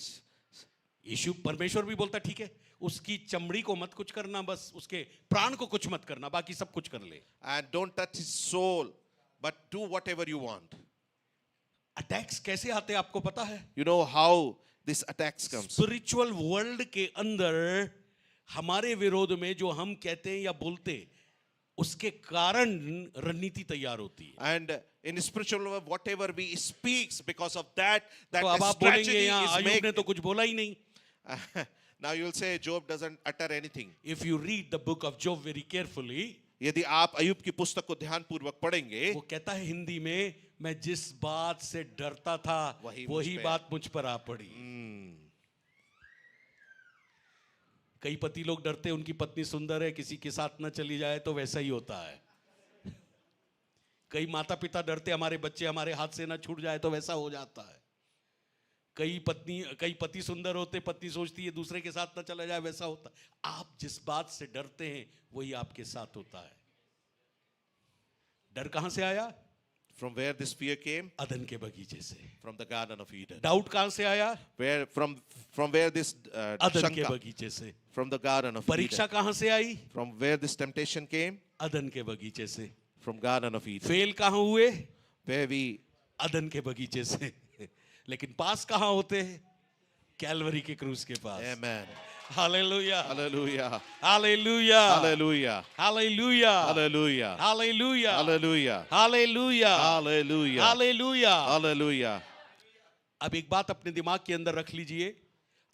Speaker 2: यीशु परमेश्वर भी बोलता ठीक है, उसकी चमड़ी को मत कुछ करना, बस उसके प्राण को कुछ मत करना, बाकी सब कुछ कर ले।
Speaker 1: and don't touch his soul, but do whatever you want.
Speaker 2: Attacks कैसे आते हैं आपको पता है?
Speaker 1: You know how this attacks comes.
Speaker 2: Spiritual world के अंदर हमारे विरोध में जो हम कहते हैं या बोलते, उसके कारण रणनीति तैयार होती है।
Speaker 1: And in spiritual world, whatever we speaks, because of that
Speaker 2: तो अब
Speaker 1: the
Speaker 2: आप बोलेंगे
Speaker 1: strategy
Speaker 2: यहाँ
Speaker 1: is
Speaker 2: अय्यूब ने
Speaker 1: made.
Speaker 2: तो कुछ बोला ही नहीं।
Speaker 1: Now you will say Job doesn't utter anything.
Speaker 2: If you read the book of Job very carefully,
Speaker 1: यदि आप अयूब की पुस्तक को ध्यान पूर्वक पढ़ेंगे,
Speaker 2: वो कहता है हिंदी में, मैं जिस बात से डरता था
Speaker 1: वही
Speaker 2: वही
Speaker 1: मुझ पे-
Speaker 2: बात मुझ पर आ पड़ी। कई पति लोग डरते हैं उनकी पत्नी सुंदर है, किसी के साथ न चली जाए तो वैसा ही होता है। कई माता पिता डरते हमारे बच्चे हमारे हाथ से ना छूट जाए तो वैसा हो जाता है। कई पति सुंदर होते, पत्नी सोचती है दूसरे के साथ ना चला जाए, वैसा होता है। आप जिस बात से डरते हैं वही आपके साथ होता है। डर कहां से आया?
Speaker 1: From where this fear came?
Speaker 2: अदन के बगीचे से।
Speaker 1: From the Garden of Eden.
Speaker 2: Doubt कहां से आया?
Speaker 1: Where from where this
Speaker 2: अदन के
Speaker 1: Shanka?
Speaker 2: बगीचे से।
Speaker 1: From the Garden of
Speaker 2: परीक्षा
Speaker 1: Eden.
Speaker 2: कहां से आई?
Speaker 1: From where this temptation came?
Speaker 2: अदन के बगीचे से।
Speaker 1: From Garden of Eden.
Speaker 2: Fail कहां हुए?
Speaker 1: Where we
Speaker 2: अदन के बगीचे से। लेकिन पास कहां होते हैं? कैलवरी के क्रूस के पास।
Speaker 1: Amen.
Speaker 2: Hallelujah,
Speaker 1: Hallelujah.
Speaker 2: Hallelujah,
Speaker 1: Hallelujah.
Speaker 2: Hallelujah,
Speaker 1: Hallelujah.
Speaker 2: Hallelujah,
Speaker 1: Hallelujah.
Speaker 2: Hallelujah,
Speaker 1: Hallelujah.
Speaker 2: Hallelujah.
Speaker 1: Hallelujah.
Speaker 2: अब एक बात अपने दिमाग के अंदर रख लीजिए,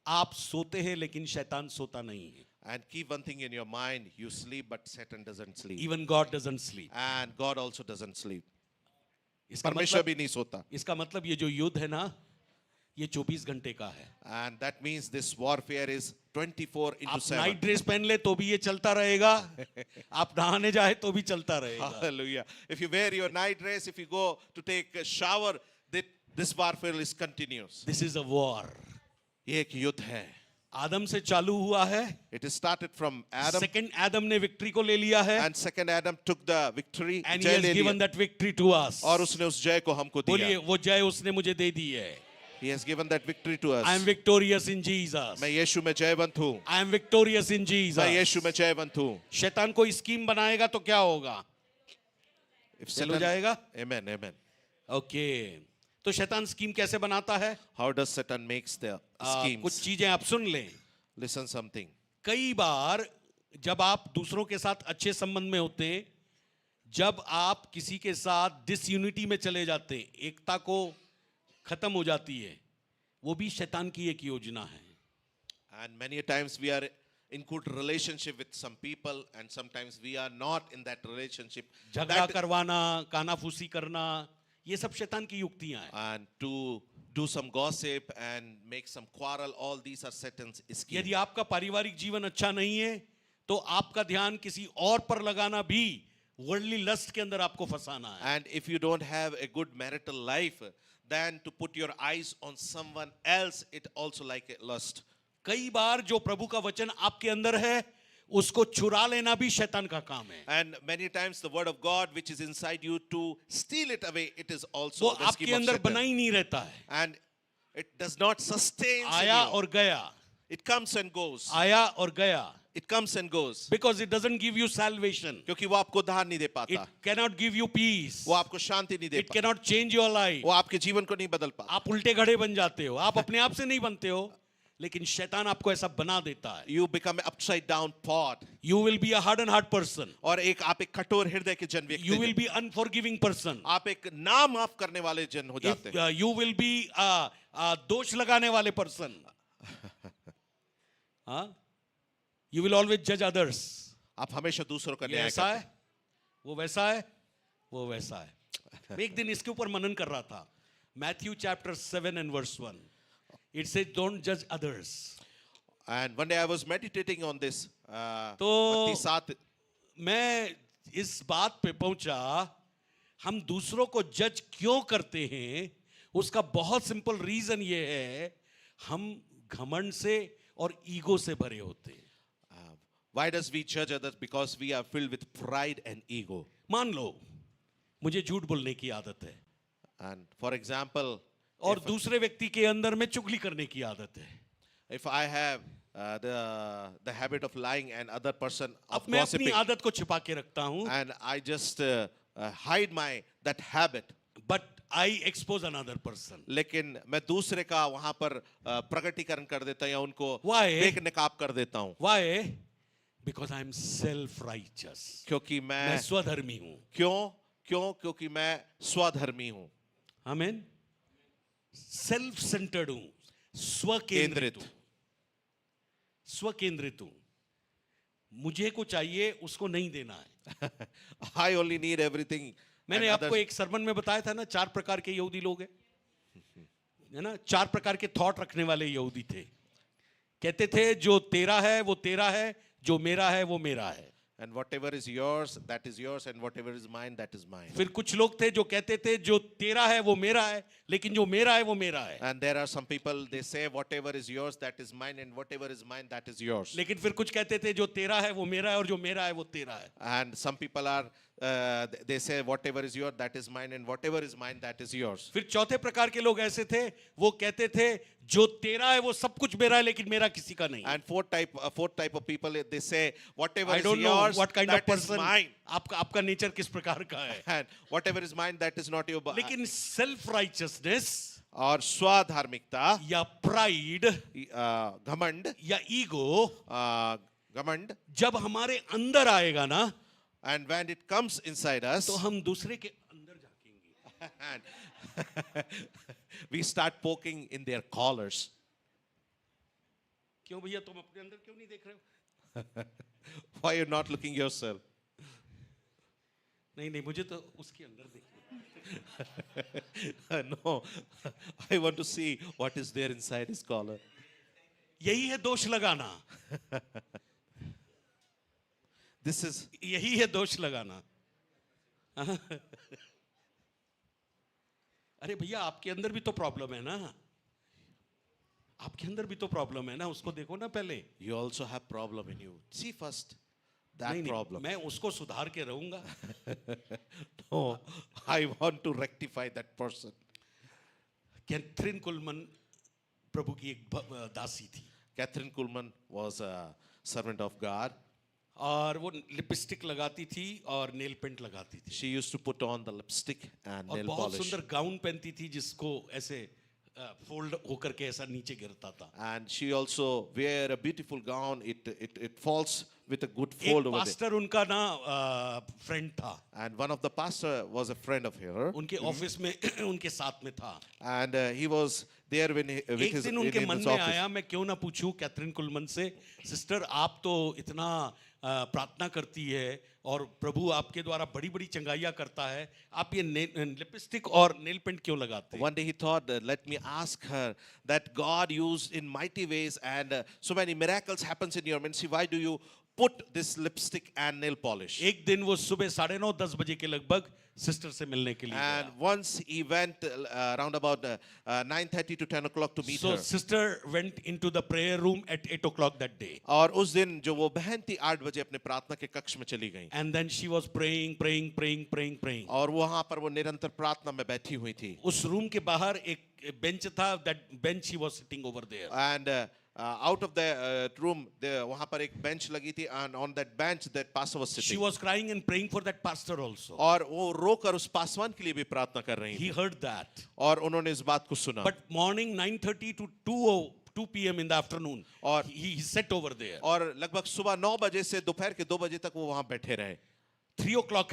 Speaker 2: आप सोते हैं लेकिन शैतान सोता नहीं है।
Speaker 1: And keep one thing in your mind, you sleep but Satan doesn't sleep.
Speaker 2: Even God doesn't sleep.
Speaker 1: And God also doesn't sleep.
Speaker 2: इसका
Speaker 1: परमेश्वर
Speaker 2: मतलब
Speaker 1: भी नहीं सोता.
Speaker 2: इसका मतलब ये जो युद्ध है ना, ये 24 घंटे का है।
Speaker 1: And that means this warfare is 24 into
Speaker 2: आप
Speaker 1: 7.
Speaker 2: नाइट ड्रेस पहन ले तो भी ये चलता रहेगा, आप नहाने जाए तो भी चलता रहेगा।
Speaker 1: Hallelujah. If you wear your night dress, if you go to take a shower, this warfare is continuous.
Speaker 2: This is a war.
Speaker 1: ये एक युद्ध है.
Speaker 2: आदम से चालू हुआ है,
Speaker 1: It is started from Adam.
Speaker 2: Second Adam ने विक्ट्री को ले लिया है,
Speaker 1: And second Adam took the victory.
Speaker 2: and he
Speaker 1: जय
Speaker 2: has
Speaker 1: ले
Speaker 2: given
Speaker 1: लिया.
Speaker 2: that victory to us.
Speaker 1: और उसने उस जय को हमको
Speaker 2: बोलिए,
Speaker 1: दिया.
Speaker 2: वो जय उसने मुझे दे दी है।
Speaker 1: He has given that victory to us.
Speaker 2: I am victorious in Jesus.
Speaker 1: मैं यीशु में जयवंत हूँ.
Speaker 2: I am victorious in
Speaker 1: मैं
Speaker 2: Jesus.
Speaker 1: यीशु में जयवंत हूँ.
Speaker 2: शैतान कोई स्कीम बनाएगा तो क्या होगा?
Speaker 1: If
Speaker 2: फेल हो
Speaker 1: Satan-
Speaker 2: जाएगा।
Speaker 1: Amen, amen.
Speaker 2: ओके, तो शैतान स्कीम कैसे बनाता है?
Speaker 1: How does Satan makes the schemes?
Speaker 2: कुछ चीजें आप सुन लें।
Speaker 1: Listen something.
Speaker 2: कई बार जब आप दूसरों के साथ अच्छे संबंध में होते हैं, जब आप किसी के साथ डिसयूनिटी में चले जाते हैं, एकता को खत्म हो जाती है, वो भी शैतान की एक योजना है।
Speaker 1: And many a times we are in good relationship with some people, and sometimes we are not in that relationship.
Speaker 2: झगड़ा
Speaker 1: That-
Speaker 2: करवाना, कानाफूसी करना, ये सब शैतान की युक्तियां हैं।
Speaker 1: and to do some gossip and make some quarrel, all these are Satan's schemes.
Speaker 2: यदि आपका पारिवारिक जीवन अच्छा नहीं है, तो आपका ध्यान किसी और पर लगाना भी वर्ल्डली लस्ट के अंदर आपको फंसाना है।
Speaker 1: And if you don't have a good marital life, then to put your eyes on someone else, it also like a lust.
Speaker 2: कई बार जो प्रभु का वचन आपके अंदर है, उसको चुरा लेना भी शैतान का काम है।
Speaker 1: And many times the word of God which is inside you, to steal it away, it is
Speaker 2: वो
Speaker 1: also the scheme
Speaker 2: आपके
Speaker 1: of
Speaker 2: अंदर बना
Speaker 1: Satan.
Speaker 2: ही नहीं रहता है।
Speaker 1: And it does not sustain
Speaker 2: आया
Speaker 1: you.
Speaker 2: और गया,
Speaker 1: It comes and goes.
Speaker 2: आया और गया,
Speaker 1: It comes and goes.
Speaker 2: because it doesn't give you salvation.
Speaker 1: क्योंकि वो आपको उद्धार नहीं दे
Speaker 2: It
Speaker 1: पाता.
Speaker 2: cannot give you peace.
Speaker 1: वो आपको शांति नहीं दे
Speaker 2: It
Speaker 1: पाता.
Speaker 2: cannot change your life.
Speaker 1: वो आपके जीवन को नहीं बदल पाता.
Speaker 2: आप उल्टे घड़े बन जाते हो, आप अपने आप से नहीं बनते हो, लेकिन शैतान आपको ऐसा बना देता है।
Speaker 1: You become an upside down pot.
Speaker 2: You will be a hardened heart person.
Speaker 1: और आप एक कठोर हृदय के जन व्यक्ति
Speaker 2: You will
Speaker 1: हैं.
Speaker 2: be unforgiving person.
Speaker 1: आप एक ना माफ करने वाले जन हो जाते हैं.
Speaker 2: You will be दोष लगाने वाले person. हाँ? You will always judge others.
Speaker 1: आप हमेशा दूसरों का
Speaker 2: ये
Speaker 1: न्याय
Speaker 2: ऐसा
Speaker 1: करते
Speaker 2: है, वो वैसा है, वो वैसा है। मैं एक दिन इसके ऊपर मनन कर रहा था। Matthew chapter 7 and verse 1. It says, don't judge others.
Speaker 1: हैं. And one day I was meditating on this.
Speaker 2: तो-
Speaker 1: मत्ती 7.
Speaker 2: मैं इस बात पे पहुंचा, हम दूसरों को जज क्यों करते हैं? उसका बहुत सिंपल रीजन ये है, हम घमंड से और ईगो से भरे होते हैं।
Speaker 1: Why does we judge others? Because we are filled with pride and ego.
Speaker 2: मान लो मुझे झूठ बोलने की आदत है,
Speaker 1: And for example,
Speaker 2: और दूसरे व्यक्ति के अंदर में चुगली करने की आदत है।
Speaker 1: if I have the habit of lying and other person
Speaker 2: अब
Speaker 1: of
Speaker 2: मैं अपनी
Speaker 1: gossiping,
Speaker 2: आदत को छिपा के रखता हूं,
Speaker 1: and I just hide that habit.
Speaker 2: but I expose another person.
Speaker 1: लेकिन मैं दूसरे का वहां पर प्रकटीकरण कर देता हूं या उनको
Speaker 2: Why?
Speaker 1: बेनकाब कर देता हूं.
Speaker 2: Why? Because I am self-righteous.
Speaker 1: क्योंकि
Speaker 2: मैं
Speaker 1: मैं
Speaker 2: स्वधर्मी हूं।
Speaker 1: क्योंकि मैं स्वधर्मी हूं.
Speaker 2: आमीन। सेल्फ सेंटर्ड हूं, स्वकेंद्रित हूं, स्वकेंद्रित हूं। मुझे को चाहिए उसको नहीं देना है।
Speaker 1: I only need everything
Speaker 2: मैंने
Speaker 1: and
Speaker 2: आपको
Speaker 1: others.
Speaker 2: एक सरमन में बताया था ना, 4 प्रकार के यहूदी लोग हैं, है ना? 4 प्रकार के थॉट रखने वाले यहूदी थे। कहते थे जो तेरा है वो तेरा है, जो मेरा है वो मेरा है।
Speaker 1: And whatever is yours, that is yours, and whatever is mine, that is mine.
Speaker 2: फिर कुछ लोग थे जो कहते थे जो तेरा है वो मेरा है, लेकिन जो मेरा है वो मेरा है।
Speaker 1: And there are some people, they say whatever is yours, that is mine, and whatever is mine, that is yours.
Speaker 2: लेकिन फिर कुछ कहते थे जो तेरा है वो मेरा है और जो मेरा है वो तेरा है।
Speaker 1: And some people are, they say whatever is yours, that is mine, and whatever is mine, that is yours.
Speaker 2: फिर चौथे प्रकार के लोग ऐसे थे, वो कहते थे जो तेरा है वो सब कुछ मेरा है, लेकिन मेरा किसी का नहीं।
Speaker 1: And fourth type of people, they say whatever
Speaker 2: I
Speaker 1: is
Speaker 2: don't know
Speaker 1: yours,
Speaker 2: what kind of
Speaker 1: that is
Speaker 2: person,
Speaker 1: mine,
Speaker 2: आपका नेचर किस प्रकार का है।
Speaker 1: and whatever is mine, that is not your.
Speaker 2: लेकिन सेल्फ राइचियसनेस
Speaker 1: और स्वाधार्मिकता,
Speaker 2: या pride
Speaker 1: घमंड,
Speaker 2: या ईगो
Speaker 1: घमंड,
Speaker 2: जब हमारे अंदर आएगा ना,
Speaker 1: and when it comes inside us,
Speaker 2: तो हम दूसरे के अंदर झांकेंगे।
Speaker 1: and we start poking in their collars.
Speaker 2: क्यों भैया, तुम अपने अंदर क्यों नहीं देख रहे हो?
Speaker 1: Why you're not looking yourself?
Speaker 2: नहीं नहीं, मुझे तो उसके अंदर देखना।
Speaker 1: No, I want to see what is there inside his collar.
Speaker 2: यही है दोष लगाना,
Speaker 1: This is,
Speaker 2: यही है दोष लगाना। अरे भैया, आपके अंदर भी तो प्रॉब्लम है ना, आपके अंदर भी तो प्रॉब्लम है ना, उसको देखो ना पहले।
Speaker 1: you also have problem in you. See first that
Speaker 2: नहीं,
Speaker 1: problem.
Speaker 2: मैं उसको सुधार के रहूंगा।
Speaker 1: No, I want to rectify that person.
Speaker 2: Kathryn Kuhlman प्रभु की एक दासी थी,
Speaker 1: Catherine Kuhlman was a servant of God.
Speaker 2: और वो लिपस्टिक लगाती थी और नेल पेंट लगाती थी,
Speaker 1: She used to put on the lipstick and
Speaker 2: और
Speaker 1: nail
Speaker 2: बहुत
Speaker 1: polish.
Speaker 2: सुंदर गाउन पहनती थी जिसको ऐसे फोल्ड होकर के ऐसा नीचे गिरता था।
Speaker 1: And she also wear a beautiful gown. It falls with a good
Speaker 2: एक
Speaker 1: fold over there.
Speaker 2: पास्टर उनका ना फ्रेंड था,
Speaker 1: And one of the pastor was a friend of her.
Speaker 2: उनके ऑफिस में उनके साथ में था।
Speaker 1: And he was there when he, with
Speaker 2: एक
Speaker 1: his,
Speaker 2: दिन
Speaker 1: in
Speaker 2: उनके मन
Speaker 1: his
Speaker 2: में
Speaker 1: office.
Speaker 2: आया, मैं क्यों ना पूछूं कैथरीन कुलमन से, सिस्टर आप तो इतना प्रार्थना करती है और प्रभु आपके द्वारा बड़ी बड़ी चंगाइयाँ करता है, आप ये लिपस्टिक और नेल पेंट क्यों लगाते हैं?
Speaker 1: One day he thought, let me ask her that God used in mighty ways and so many miracles happens in your ministry. Why do you put this lipstick and nail polish?
Speaker 2: एक दिन वो सुबह 9:30-10 बजे के लगभग sister से मिलने के लिए
Speaker 1: And
Speaker 2: गया।
Speaker 1: once he went around about 9:30 to 10 o'clock to meet
Speaker 2: So
Speaker 1: her.
Speaker 2: sister went into the prayer room at 8 o'clock that day.
Speaker 1: और उस दिन जो वो बहन थी 8 बजे अपने प्रार्थना के कक्ष में चली गई
Speaker 2: And then she was praying.
Speaker 1: और वहां पर वो निरंतर प्रार्थना में बैठी हुई थी।
Speaker 2: उस रूम के बाहर एक बेंच था, that bench she was sitting over there.
Speaker 1: And out of the room वहां पर एक bench लगी थी and on that bench that pastor was
Speaker 2: She
Speaker 1: sitting.
Speaker 2: was crying and praying for that pastor also.
Speaker 1: और वो रोकर उस पासवान के लिए भी प्रार्थना कर रही
Speaker 2: He
Speaker 1: थी
Speaker 2: heard that.
Speaker 1: और उन्होंने इस बात को सुना।
Speaker 2: But morning 9:30 to 2 p.m. in the afternoon,
Speaker 1: और
Speaker 2: he sat over there.
Speaker 1: और लगभग सुबह 9 बजे से दोपहर के 2 बजे तक वो वहां बैठे रहे
Speaker 2: 3 o'clock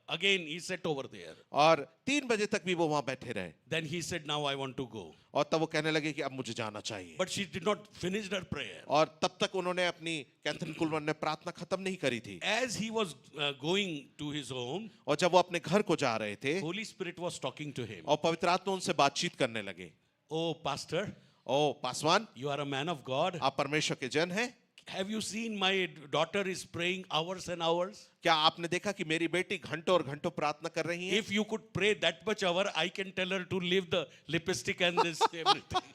Speaker 2: again he sat over there.
Speaker 1: और 3 बजे तक भी वो वहां बैठे रहे
Speaker 2: Then he said, now I want to go.
Speaker 1: और तब वो कहने लगे कि अब मुझे जाना चाहिए।
Speaker 2: But she did not finish her prayer.
Speaker 1: और तब तक उन्होंने अपनी कैथरीन कुलमन ने प्रार्थना खत्म नहीं करी थी।
Speaker 2: As he was going to his home,
Speaker 1: और जब वो अपने घर को जा रहे थे
Speaker 2: Holy Spirit was talking to him.
Speaker 1: और पवित्र आत्मा उनसे बातचीत करने लगे।
Speaker 2: Oh, pastor,
Speaker 1: O Paswan,
Speaker 2: you are a man of God.
Speaker 1: आप परमेश्वर के जन हैं।
Speaker 2: Have you seen my daughter is praying hours and hours?
Speaker 1: क्या आपने देखा कि मेरी बेटी घंटों और घंटों प्रार्थना कर रही है?
Speaker 2: If you could pray that much hour, I can tell her to leave the lipstick and this everything.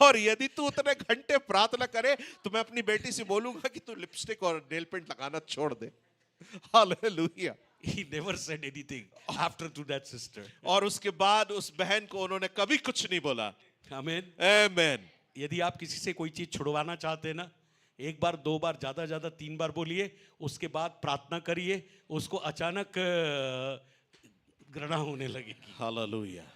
Speaker 1: और यदि तू उतने घंटे प्रार्थना करे तो मैं अपनी बेटी से बोलूंगा कि तू लिपस्टिक और नेल पेंट लगाना छोड़ दे। Hallelujah.
Speaker 2: He never said anything after to that sister.
Speaker 1: और उसके बाद उस बहन को उन्होंने कभी कुछ नहीं बोला।
Speaker 2: Amen.
Speaker 1: आमेन।
Speaker 2: यदि आप किसी से कोई चीज छुड़वाना चाहते हैं ना, एक बार, 2 बार, ज्यादा ज्यादा 3 बार बोलिए, उसके बाद प्रार्थना करिए, उसको अचानक घृणा होने लगेगी।
Speaker 1: Hallelujah.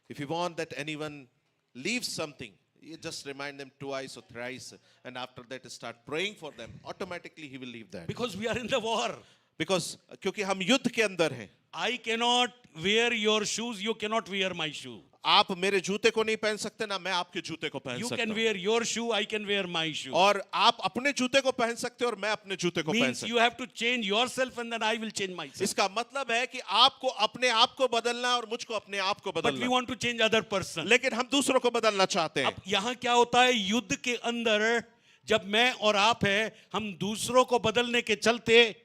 Speaker 1: If you want that anyone leaves something, you just remind them twice or thrice, and after that start praying for them. Automatically he will leave that.
Speaker 2: Because we are in the war.
Speaker 1: Because क्योंकि हम युद्ध के अंदर हैं।
Speaker 2: I cannot wear your shoes, you cannot wear my shoe.
Speaker 1: आप मेरे जूते को नहीं पहन सकते, ना मैं आपके जूते को पहन
Speaker 2: You
Speaker 1: सकता
Speaker 2: can
Speaker 1: हूं।
Speaker 2: wear your shoe, I can wear my shoe.
Speaker 1: और आप अपने जूते को पहन सकते हो और मैं अपने जूते को पहन
Speaker 2: Means
Speaker 1: सकता
Speaker 2: you have to change yourself and then I will change
Speaker 1: हूं।
Speaker 2: myself.
Speaker 1: इसका मतलब है कि आपको अपने आप को बदलना है और मुझको अपने आप को
Speaker 2: But we
Speaker 1: बदलना,
Speaker 2: want to change other person.
Speaker 1: लेकिन हम दूसरों को बदलना चाहते हैं।
Speaker 2: अब यहाँ क्या होता है, युद्ध के अंदर जब मैं और आप है, हम दूसरों को बदलने के चलते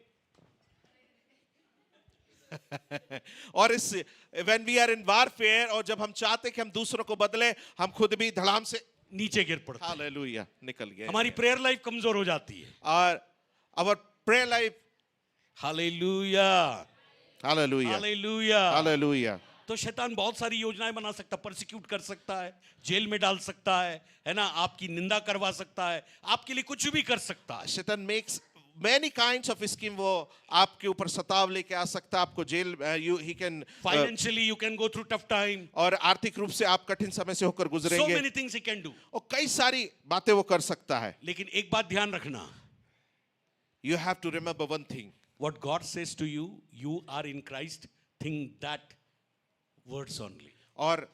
Speaker 1: और इस when we are in warfare, और जब हम चाहते हैं कि हम दूसरों को बदले, हम खुद भी धड़ाम से
Speaker 2: नीचे गिर पड़ते हैं।
Speaker 1: हालेलुया निकल गए।
Speaker 2: हमारी प्रेयर लाइफ कमजोर हो जाती है।
Speaker 1: और our prayer life,
Speaker 2: hallelujah,
Speaker 1: hallelujah
Speaker 2: hallelujah.
Speaker 1: Hallelujah.
Speaker 2: तो शैतान बहुत सारी योजनाएं बना सकता, परसिक्यूट कर सकता है, जेल में डाल सकता है ना, आपकी निंदा करवा सकता है, आपके लिए कुछ भी कर सकता है।
Speaker 1: Satan makes many kinds of scheme, वो आपके ऊपर सताव लेके आ सकता है, आपको jail, he can
Speaker 2: financially you can go through tough time,
Speaker 1: और आर्थिक रूप से आप कठिन समय से होकर
Speaker 2: सो
Speaker 1: गुजरेंगे,
Speaker 2: many things he can do.
Speaker 1: और कई सारी बातें वो कर सकता है।
Speaker 2: लेकिन एक बात ध्यान रखना,
Speaker 1: You have to remember one thing,
Speaker 2: what God says to you, you are in Christ, think that words only.
Speaker 1: और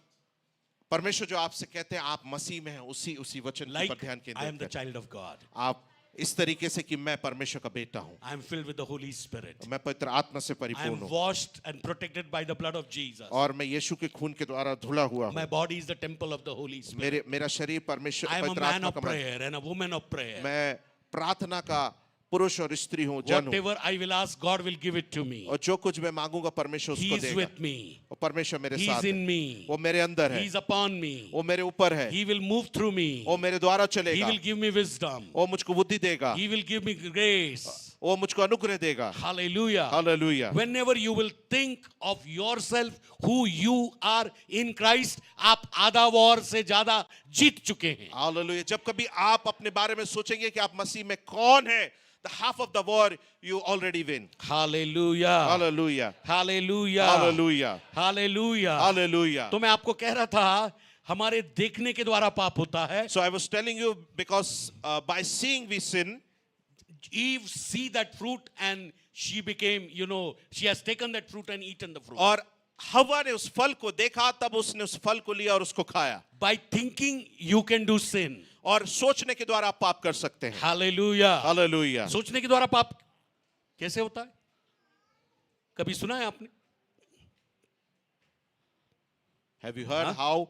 Speaker 1: परमेश्वर जो आपसे कहते हैं आप मसीह में हैं, उसी वचन
Speaker 2: Like
Speaker 1: पर ध्यान
Speaker 2: I am
Speaker 1: केंद्रित
Speaker 2: the
Speaker 1: करें।
Speaker 2: child of God,
Speaker 1: आप इस तरीके से कि मैं परमेश्वर का बेटा हूं,
Speaker 2: I am filled with the Holy Spirit,
Speaker 1: मैं पवित्र आत्मा से
Speaker 2: I
Speaker 1: परिपूर्ण
Speaker 2: am
Speaker 1: हूं,
Speaker 2: washed and protected by the blood of Jesus.
Speaker 1: और मैं यीशु के खून के द्वारा धुला हुआ
Speaker 2: My
Speaker 1: हूं।
Speaker 2: body is the temple of the Holy Spirit.
Speaker 1: मेरा शरीर परमेश्वर
Speaker 2: I am a
Speaker 1: पवित्र
Speaker 2: man
Speaker 1: आत्मा
Speaker 2: of
Speaker 1: का मंदिर,
Speaker 2: prayer and a woman of prayer.
Speaker 1: मैं प्रार्थना का पुरुष और स्त्री हूं, जन हूं,
Speaker 2: Whatever I will ask, God will give it to me.
Speaker 1: और जो कुछ मैं मांगूंगा परमेश्वर
Speaker 2: He
Speaker 1: उसको
Speaker 2: is
Speaker 1: देगा।
Speaker 2: with me.
Speaker 1: और परमेश्वर मेरे
Speaker 2: He
Speaker 1: साथ
Speaker 2: is
Speaker 1: है,
Speaker 2: in me.
Speaker 1: वो मेरे अंदर है,
Speaker 2: He is upon me.
Speaker 1: वो मेरे ऊपर है,
Speaker 2: He will move through me.
Speaker 1: वो मेरे द्वारा
Speaker 2: He
Speaker 1: चलेगा,
Speaker 2: will give me wisdom.
Speaker 1: वो मुझको बुद्धि देगा,
Speaker 2: He will give me grace.
Speaker 1: वो मुझको अनुग्रह देगा।
Speaker 2: Hallelujah.
Speaker 1: Hallelujah.
Speaker 2: Whenever you will think of yourself, who you are in Christ, आप आधा वॉर से ज्यादा जीत चुके हैं।
Speaker 1: हालेलुया। जब कभी आप अपने बारे में सोचेंगे कि आप मसीह में कौन है, the half of the war you already win.
Speaker 2: Hallelujah.
Speaker 1: Hallelujah.
Speaker 2: Hallelujah.
Speaker 1: Hallelujah.
Speaker 2: Hallelujah.
Speaker 1: Hallelujah.
Speaker 2: तो मैं आपको कह रहा था, हमारे देखने के द्वारा पाप होता है।
Speaker 1: So I was telling you, because by seeing we sin,
Speaker 2: Eve see that fruit and she became, she has taken that fruit and eaten the fruit.
Speaker 1: और हवा ने उस फल को देखा, तब उसने उस फल को लिया और उसको खाया।
Speaker 2: By thinking you can do sin.
Speaker 1: और सोचने के द्वारा आप पाप कर सकते हैं।
Speaker 2: Hallelujah.
Speaker 1: हालेलुया।
Speaker 2: सोचने के द्वारा पाप कैसे होता है? कभी सुना है आपने?
Speaker 1: Have you heard how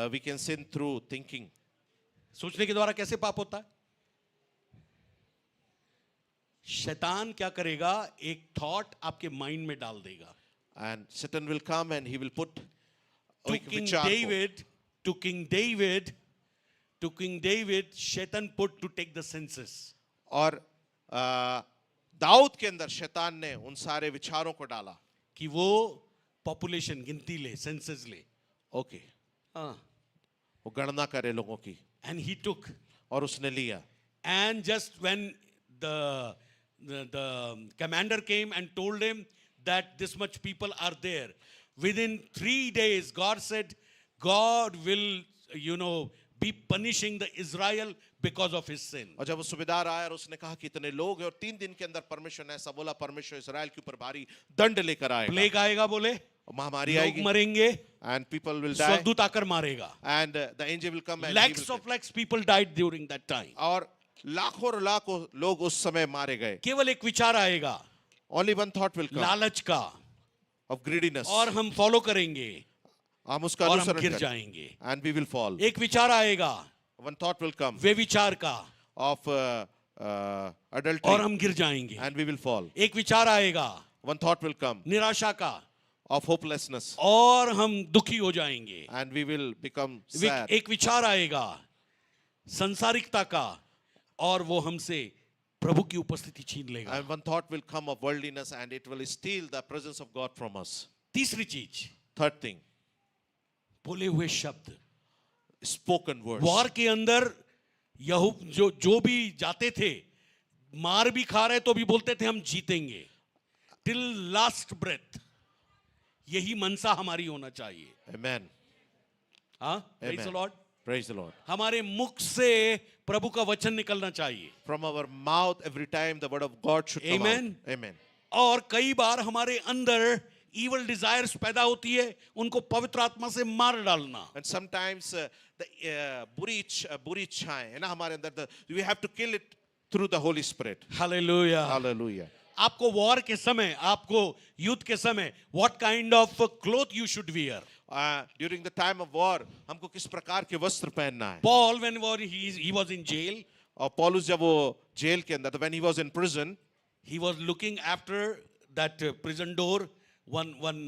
Speaker 1: we can sin through thinking?
Speaker 2: सोचने के द्वारा कैसे पाप होता है? शैतान क्या करेगा? एक थॉट आपके माइंड में डाल देगा।
Speaker 1: And Satan will come and he will put
Speaker 2: To
Speaker 1: एक
Speaker 2: King
Speaker 1: विचार को,
Speaker 2: David, Satan put to take the census.
Speaker 1: और दाऊद के अंदर शैतान ने उन सारे विचारों को डाला।
Speaker 2: कि वो पॉपुलेशन गिनती ले, सेंसस ले।
Speaker 1: ओके,
Speaker 2: हाँ।
Speaker 1: वो गणना करे लोगों की,
Speaker 2: And he took.
Speaker 1: और उसने लिया।
Speaker 2: And just when the commander came and told him that this much people are there, within 3 days, God said, God will, be punishing the Israel because of his sin.
Speaker 1: और जब वो सूबेदार आया और उसने कहा कि इतने लोग हैं, और 3 दिन के अंदर परमेश्वर ने ऐसा बोला, परमेश्वर इस्राएल के ऊपर भारी दंड लेकर आएगा,
Speaker 2: प्लेग आएगा बोले,
Speaker 1: महामारी
Speaker 2: लोग
Speaker 1: आएगी,
Speaker 2: मरेंगे,
Speaker 1: and people will die,
Speaker 2: स्वर्गदूत आकर मारेगा।
Speaker 1: and the angel will come and he
Speaker 2: Lakhs
Speaker 1: will
Speaker 2: of lakhs people died during that time.
Speaker 1: और लाखों और लाखों लोग उस समय मारे गए।
Speaker 2: केवल एक विचार आएगा,
Speaker 1: Only one thought will come
Speaker 2: लालच का,
Speaker 1: of greediness,
Speaker 2: और हम फॉलो करेंगे
Speaker 1: हम उसका
Speaker 2: और हम
Speaker 1: अनुसरण
Speaker 2: गिर
Speaker 1: करें,
Speaker 2: जाएंगे।
Speaker 1: and we will fall.
Speaker 2: एक विचार आएगा,
Speaker 1: One thought will come
Speaker 2: वे विचार का,
Speaker 1: of
Speaker 2: और
Speaker 1: adultery,
Speaker 2: हम गिर जाएंगे।
Speaker 1: and we will fall.
Speaker 2: एक विचार आएगा
Speaker 1: One thought will come
Speaker 2: निराशा का,
Speaker 1: of hopelessness,
Speaker 2: और हम दुखी हो जाएंगे।
Speaker 1: and we will become sad.
Speaker 2: एक विचार आएगा संसारिकता का, और वो हमसे प्रभु की उपस्थिति छीन लेगा।
Speaker 1: And one thought will come of worldliness, and it will steal the presence of God from us.
Speaker 2: तीसरी चीज,
Speaker 1: Third thing,
Speaker 2: बोले हुए शब्द।
Speaker 1: spoken words.
Speaker 2: वॉर के अंदर जो भी जाते थे, मार भी खा रहे तो भी बोलते थे हम जीतेंगे, टिल लास्ट ब्रेथ। यही मनसा हमारी होना चाहिए।
Speaker 1: Amen.
Speaker 2: हाँ, praise the
Speaker 1: Amen.
Speaker 2: Lord.
Speaker 1: Praise the Lord.
Speaker 2: हमारे मुख से प्रभु का वचन निकलना चाहिए।
Speaker 1: From our mouth every time the word of God should come
Speaker 2: Amen.
Speaker 1: out. Amen.
Speaker 2: और कई बार हमारे अंदर evil desires पैदा होती है, उनको पवित्र आत्मा से मार डालना.
Speaker 1: And sometimes the बुरी इच्छाएं है ना हमारे अंदर, we have to kill it through the Holy Spirit.
Speaker 2: Hallelujah.
Speaker 1: Hallelujah.
Speaker 2: आपको वॉर के समय, आपको युद्ध के समय, what kind of cloth you should wear?
Speaker 1: During the time of war हमको किस प्रकार के वस्त्र पहनना है.
Speaker 2: Paul, when he was in jail,
Speaker 1: और पौलुस जब वो जेल के अंदर, when he was in prison,
Speaker 2: he was looking after that prison door. One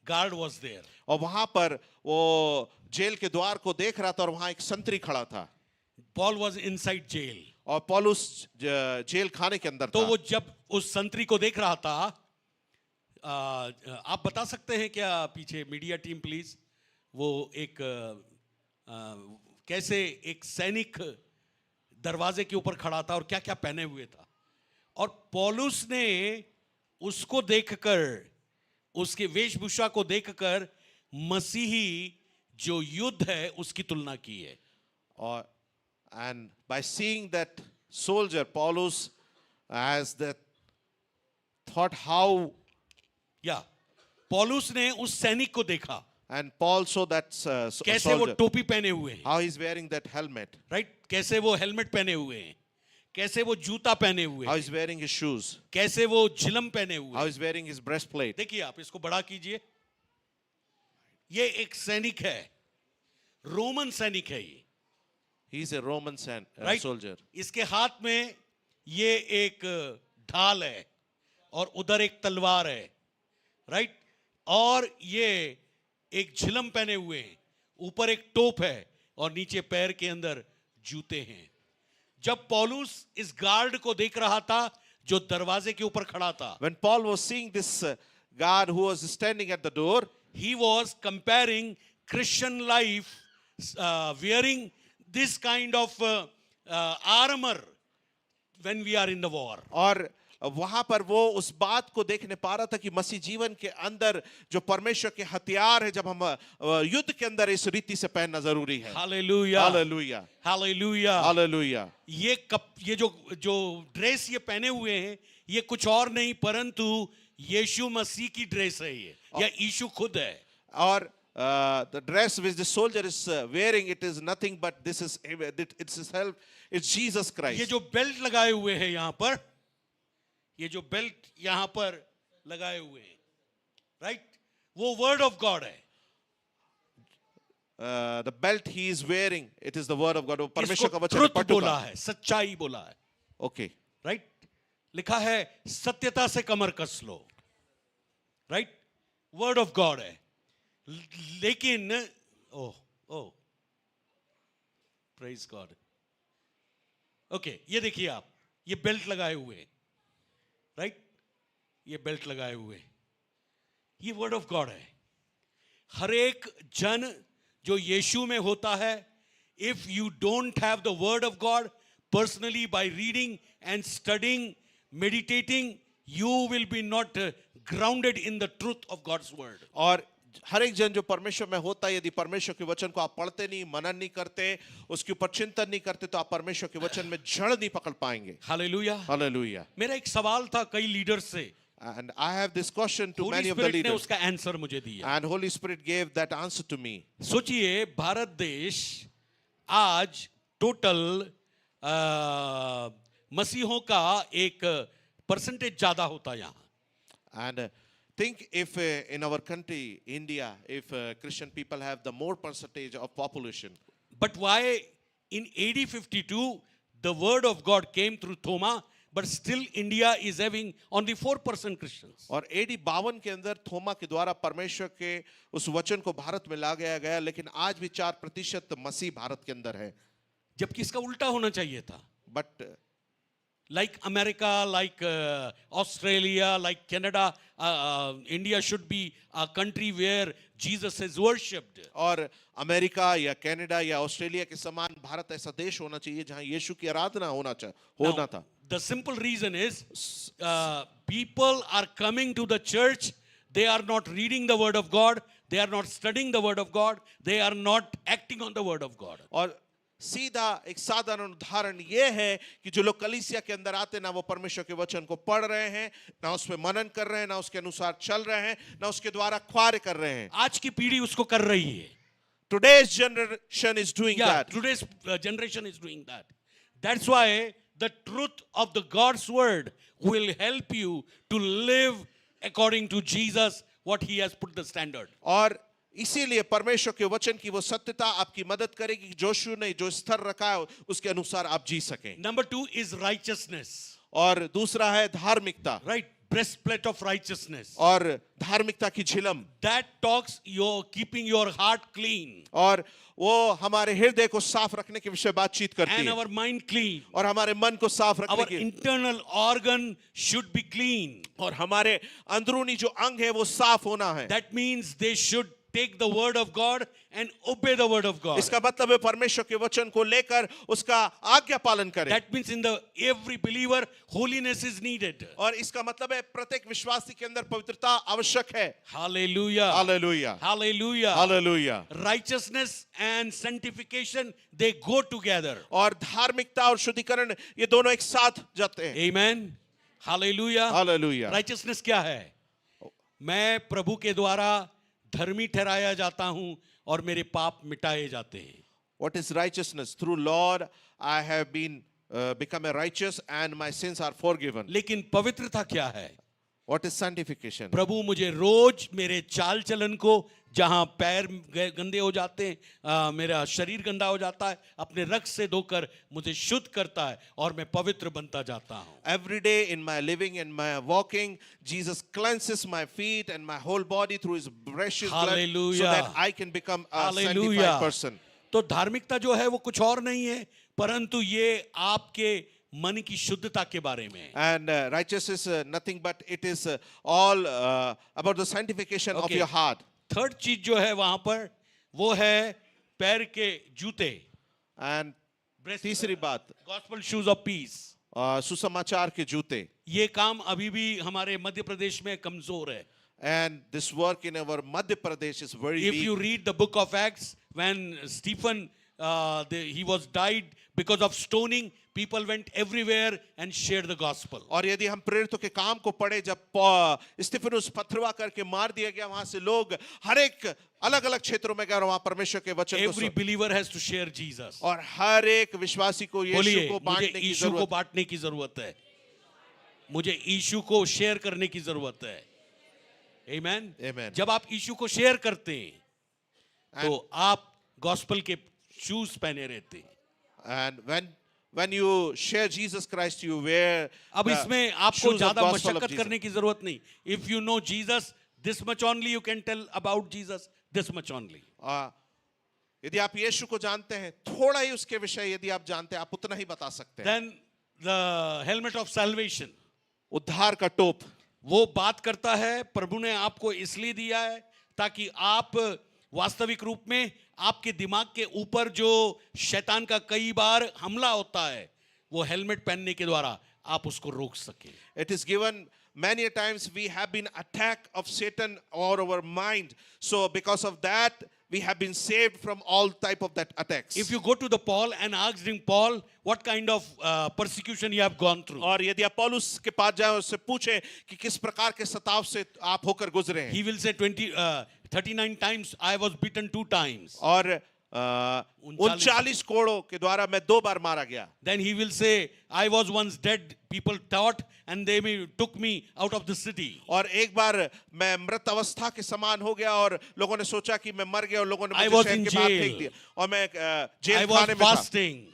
Speaker 2: guard was there.
Speaker 1: और वहां पर वो जेल के द्वार को देख रहा था और वहां एक संतरी खड़ा था.
Speaker 2: Paul was inside jail.
Speaker 1: और पौलुस जेल खाने के अंदर
Speaker 2: तो
Speaker 1: था.
Speaker 2: वो जब उस संतरी को देख रहा था, आप बता सकते हैं क्या, पीछे मीडिया टीम प्लीज, वो एक कैसे एक सैनिक दरवाजे के ऊपर खड़ा था और क्या क्या पहने हुए था. और पौलुस ने उसको देखकर, उसके वेशभूषा को देखकर मसीही जो युद्ध है उसकी तुलना की है.
Speaker 1: और and by seeing that soldier, Paulus has that thought how,
Speaker 2: या पौलुस ने उस सैनिक को देखा,
Speaker 1: and Paul saw that
Speaker 2: कैसे वो
Speaker 1: soldier,
Speaker 2: टोपी पहने हुए हैं,
Speaker 1: how he's wearing that helmet,
Speaker 2: right, कैसे वो हेलमेट पहने हुए हैं, कैसे वो जूता पहने हुए
Speaker 1: how
Speaker 2: हैं,
Speaker 1: he's wearing his shoes,
Speaker 2: कैसे वो झिलम पहने हुए
Speaker 1: how
Speaker 2: हैं.
Speaker 1: he's wearing his breastplate.
Speaker 2: देखिए आप इसको बड़ा कीजिए. ये एक सैनिक है, रोमन सैनिक है ये,
Speaker 1: He's a Roman
Speaker 2: right.
Speaker 1: soldier.
Speaker 2: इसके हाथ में ये एक ढाल है और उधर एक तलवार है, राइट. और ये एक झिलम पहने हुए हैं, ऊपर एक टोप है और नीचे पैर के अंदर जूते हैं. जब पौलुस इस गार्ड को देख रहा था जो दरवाजे के ऊपर खड़ा था,
Speaker 1: When Paul was seeing this guard who was standing at the door,
Speaker 2: he was comparing Christian life, wearing this kind of armor when we are in the war.
Speaker 1: और वहां पर वो उस बात को देखने पा रहा था कि मसीह जीवन के अंदर जो परमेश्वर के हथियार है, जब हम युद्ध के अंदर इस रीति से पहनना जरूरी है.
Speaker 2: Hallelujah.
Speaker 1: Hallelujah.
Speaker 2: Hallelujah.
Speaker 1: Hallelujah.
Speaker 2: ये जो ड्रेस ये पहने हुए हैं, ये कुछ और नहीं परंतु यीशु मसीह की ड्रेस है ये, या यीशु खुद है.
Speaker 1: और the dress which the soldier is wearing, it is nothing but this is it's his help, it's Jesus Christ.
Speaker 2: ये जो बेल्ट लगाए हुए हैं यहाँ पर, ये जो बेल्ट यहाँ पर लगाए हुए हैं, राइट, वो वर्ड ऑफ गॉड है.
Speaker 1: The belt he is wearing, it is the word of God. वो परमेश्वर का
Speaker 2: इसको
Speaker 1: वचन है,
Speaker 2: ट्रुथ
Speaker 1: पटुका.
Speaker 2: बोला है, सच्चाई बोला है,
Speaker 1: Okay.
Speaker 2: राइट. लिखा है सत्यता से कमर कस लो, राइट, वर्ड ऑफ गॉड है. लेकिन ओह प्रेज गॉड. ओके, ये देखिए आप, ये बेल्ट लगाए हुए, राइट, ये बेल्ट लगाए हुए, ये वर्ड ऑफ गॉड है. हर एक जन जो यीशु में होता है, if you don't have the word of God personally, by reading and studying, meditating, you will be not grounded in the truth of God's word.
Speaker 1: और हर एक जन जो परमेश्वर में होता है, यदि परमेश्वर के वचन को आप पढ़ते नहीं, मनन नहीं करते, उसके ऊपर चिंतन नहीं करते, तो आप परमेश्वर के वचन में जड़ नहीं पकड़ पाएंगे.
Speaker 2: हालेलुया.
Speaker 1: Hallelujah.
Speaker 2: मेरा एक सवाल था कई लीडर्स से,
Speaker 1: And I have this question to
Speaker 2: Holi
Speaker 1: many of the
Speaker 2: spirit ने
Speaker 1: leaders,
Speaker 2: उसका आंसर मुझे दिया.
Speaker 1: and Holy Spirit gave that answer to me.
Speaker 2: सोचिए, भारत देश आज टोटल मसीहों का एक परसेंटेज ज्यादा होता है यहाँ.
Speaker 1: And think if in our country, India, if Christian people have the more percentage of population.
Speaker 2: But why in AD 52 the word of God came through Thoma, but still India is having only 4% Christians.
Speaker 1: और AD 52 के अंदर थोमा के द्वारा परमेश्वर के उस वचन को भारत में ला गया, लेकिन आज भी 4% मसीह भारत के अंदर है.
Speaker 2: जबकि इसका उल्टा होना चाहिए था.
Speaker 1: But
Speaker 2: like America, like Australia, like Canada, India should be a country where Jesus is worshipped.
Speaker 1: और अमेरिका या कनाडा या ऑस्ट्रेलिया के समान भारत ऐसा देश होना चाहिए जहां यीशु की आराधना होना था.
Speaker 2: The simple reason is people are coming to the church, they are not reading the word of God, they are not studying the word of God, they are not acting on the word of God.
Speaker 1: और सीधा एक साधारण उदाहरण ये है कि जो लोग कलीसिया के अंदर आते ना वो परमेश्वर के वचन को पढ़ रहे हैं, ना उस पे मनन कर रहे हैं, ना उसके अनुसार चल रहे हैं, ना उसके द्वारा कार्य कर रहे हैं.
Speaker 2: आज की पीढ़ी उसको कर रही है.
Speaker 1: Today's generation is doing
Speaker 2: Yeah,
Speaker 1: that.
Speaker 2: today's generation is doing that. That's why the truth of the God's word will help you to live according to Jesus, what he has put the standard.
Speaker 1: और इसीलिए परमेश्वर के वचन की वो सत्यता आपकी मदद करेगी कि जोशु ने जो स्तर रखा है उसके अनुसार आप जी सकें.
Speaker 2: Number 2 is righteousness.
Speaker 1: और दूसरा है धार्मिकता.
Speaker 2: Right? Breastplate of righteousness.
Speaker 1: और धार्मिकता की झिलम.
Speaker 2: That talks your keeping your heart clean.
Speaker 1: और वो हमारे हृदय को साफ रखने के विषय बातचीत करती
Speaker 2: And
Speaker 1: है.
Speaker 2: our mind clean.
Speaker 1: और हमारे मन को साफ रखने
Speaker 2: Our
Speaker 1: की.
Speaker 2: internal organ should be clean.
Speaker 1: और हमारे अंदरूनी जो अंग है वो साफ होना है.
Speaker 2: That means they should take the word of God and obey the word of God.
Speaker 1: इसका मतलब है परमेश्वर के वचन को लेकर उसका आज्ञा पालन करें.
Speaker 2: That means in the every believer holiness is needed.
Speaker 1: और इसका मतलब है प्रत्येक विश्वासी के अंदर पवित्रता आवश्यक है.
Speaker 2: Hallelujah.
Speaker 1: Hallelujah.
Speaker 2: Hallelujah.
Speaker 1: Hallelujah.
Speaker 2: Righteousness and sanctification, they go together.
Speaker 1: और धार्मिकता और शुद्धिकरण ये दोनों एक साथ जाते हैं.
Speaker 2: Amen. Hallelujah.
Speaker 1: हालेलुया.
Speaker 2: Righteousness क्या है? मैं प्रभु के द्वारा धर्मी ठहराया जाता हूं और मेरे पाप मिटाए जाते हैं.
Speaker 1: What is righteousness? Through Lord I have been become a righteous and my sins are forgiven.
Speaker 2: लेकिन पवित्रता क्या है?
Speaker 1: What is sanctification?
Speaker 2: प्रभु मुझे रोज मेरे चाल चलन को, जहां पैर गंदे हो जाते हैं, मेरा शरीर गंदा हो जाता है, अपने रक्त से धोकर मुझे शुद्ध करता है और मैं पवित्र बनता जाता हूं.
Speaker 1: Every day in my living and my walking, Jesus cleanses my feet and my whole body through his precious blood so
Speaker 2: Hallelujah.
Speaker 1: that I can become a
Speaker 2: Hallelujah.
Speaker 1: sanctified person.
Speaker 2: तो धार्मिकता जो है वो कुछ और नहीं है, परंतु ये आपके मन की शुद्धता के बारे में.
Speaker 1: And righteousness is nothing but it is all about the sanctification of
Speaker 2: Okay.
Speaker 1: your heart.
Speaker 2: Third चीज जो है वहां पर वो है पैर के जूते.
Speaker 1: And तीसरी बात
Speaker 2: गॉस्पेल शूज ऑफ पीस.
Speaker 1: सुसमाचार के जूते.
Speaker 2: ये काम अभी भी हमारे मध्य प्रदेश में कमजोर है.
Speaker 1: And this work in our Madhya Pradesh is very
Speaker 2: If
Speaker 1: weak.
Speaker 2: you read the book of Acts, when Stephen he was died because of stoning, people went everywhere and shared the gospel.
Speaker 1: और यदि हम प्रेरितों के काम को पढ़े, जब स्तिफनुस पथरवा करके मार दिया गया, वहां से लोग हर एक अलग अलग क्षेत्रों में गए और वहां परमेश्वर के वचन
Speaker 2: Every
Speaker 1: को
Speaker 2: believer has to share Jesus.
Speaker 1: और हर एक विश्वासी को यीशु
Speaker 2: बोलिए,
Speaker 1: को
Speaker 2: मुझे
Speaker 1: बांटने की
Speaker 2: यीशु को
Speaker 1: जरूरत.
Speaker 2: बांटने की जरूरत है. मुझे यीशु को शेयर करने की जरूरत है. Amen.
Speaker 1: Amen.
Speaker 2: जब आप यीशु को शेयर करते हैं तो आप गॉस्पेल के शूज पहने रहते हैं.
Speaker 1: And when you share Jesus Christ, you wear
Speaker 2: अब
Speaker 1: the
Speaker 2: इसमें आपको
Speaker 1: shoes of
Speaker 2: ज्यादा
Speaker 1: gospel of
Speaker 2: मशक्कत
Speaker 1: Jesus.
Speaker 2: करने की जरूरत नहीं. If you know Jesus, this much only you can tell about Jesus, this much only.
Speaker 1: यदि आप यीशु को जानते हैं, थोड़ा ही उसके विषय यदि आप जानते हैं, आप उतना ही बता सकते हैं.
Speaker 2: Then the helmet of salvation,
Speaker 1: उद्धार का टोप.
Speaker 2: वो बात करता है प्रभु ने आपको इसलिए दिया है ताकि आप वास्तविक रूप में आपके दिमाग के ऊपर जो शैतान का कई बार हमला होता है, वो हेलमेट पहनने के द्वारा आप उसको रोक सके.
Speaker 1: It is given many a times we have been attacked of Satan or our mind. So because of that, we have been saved from all type of that attacks.
Speaker 2: If you go to the Paul and ask him, Paul, what kind of persecution you have gone through?
Speaker 1: और यदि आप पौलुस के पास जाएं, उससे पूछें कि किस प्रकार के सताव से आप होकर गुजरे हैं.
Speaker 2: He will say 39 times I was beaten 2 times.
Speaker 1: और 39 कोड़ों के द्वारा मैं 2 बार मारा गया.
Speaker 2: Then he will say, I was once dead, people thought, and they took me out of the city.
Speaker 1: और एक बार मैं मृत अवस्था के समान हो गया और लोगों ने सोचा कि मैं मर गया और लोगों ने
Speaker 2: I
Speaker 1: मुझे
Speaker 2: was
Speaker 1: शहर
Speaker 2: in
Speaker 1: के बाहर
Speaker 2: jail.
Speaker 1: फेंक दिया और मैं
Speaker 2: I
Speaker 1: जेल
Speaker 2: was
Speaker 1: खाने में था
Speaker 2: fasting.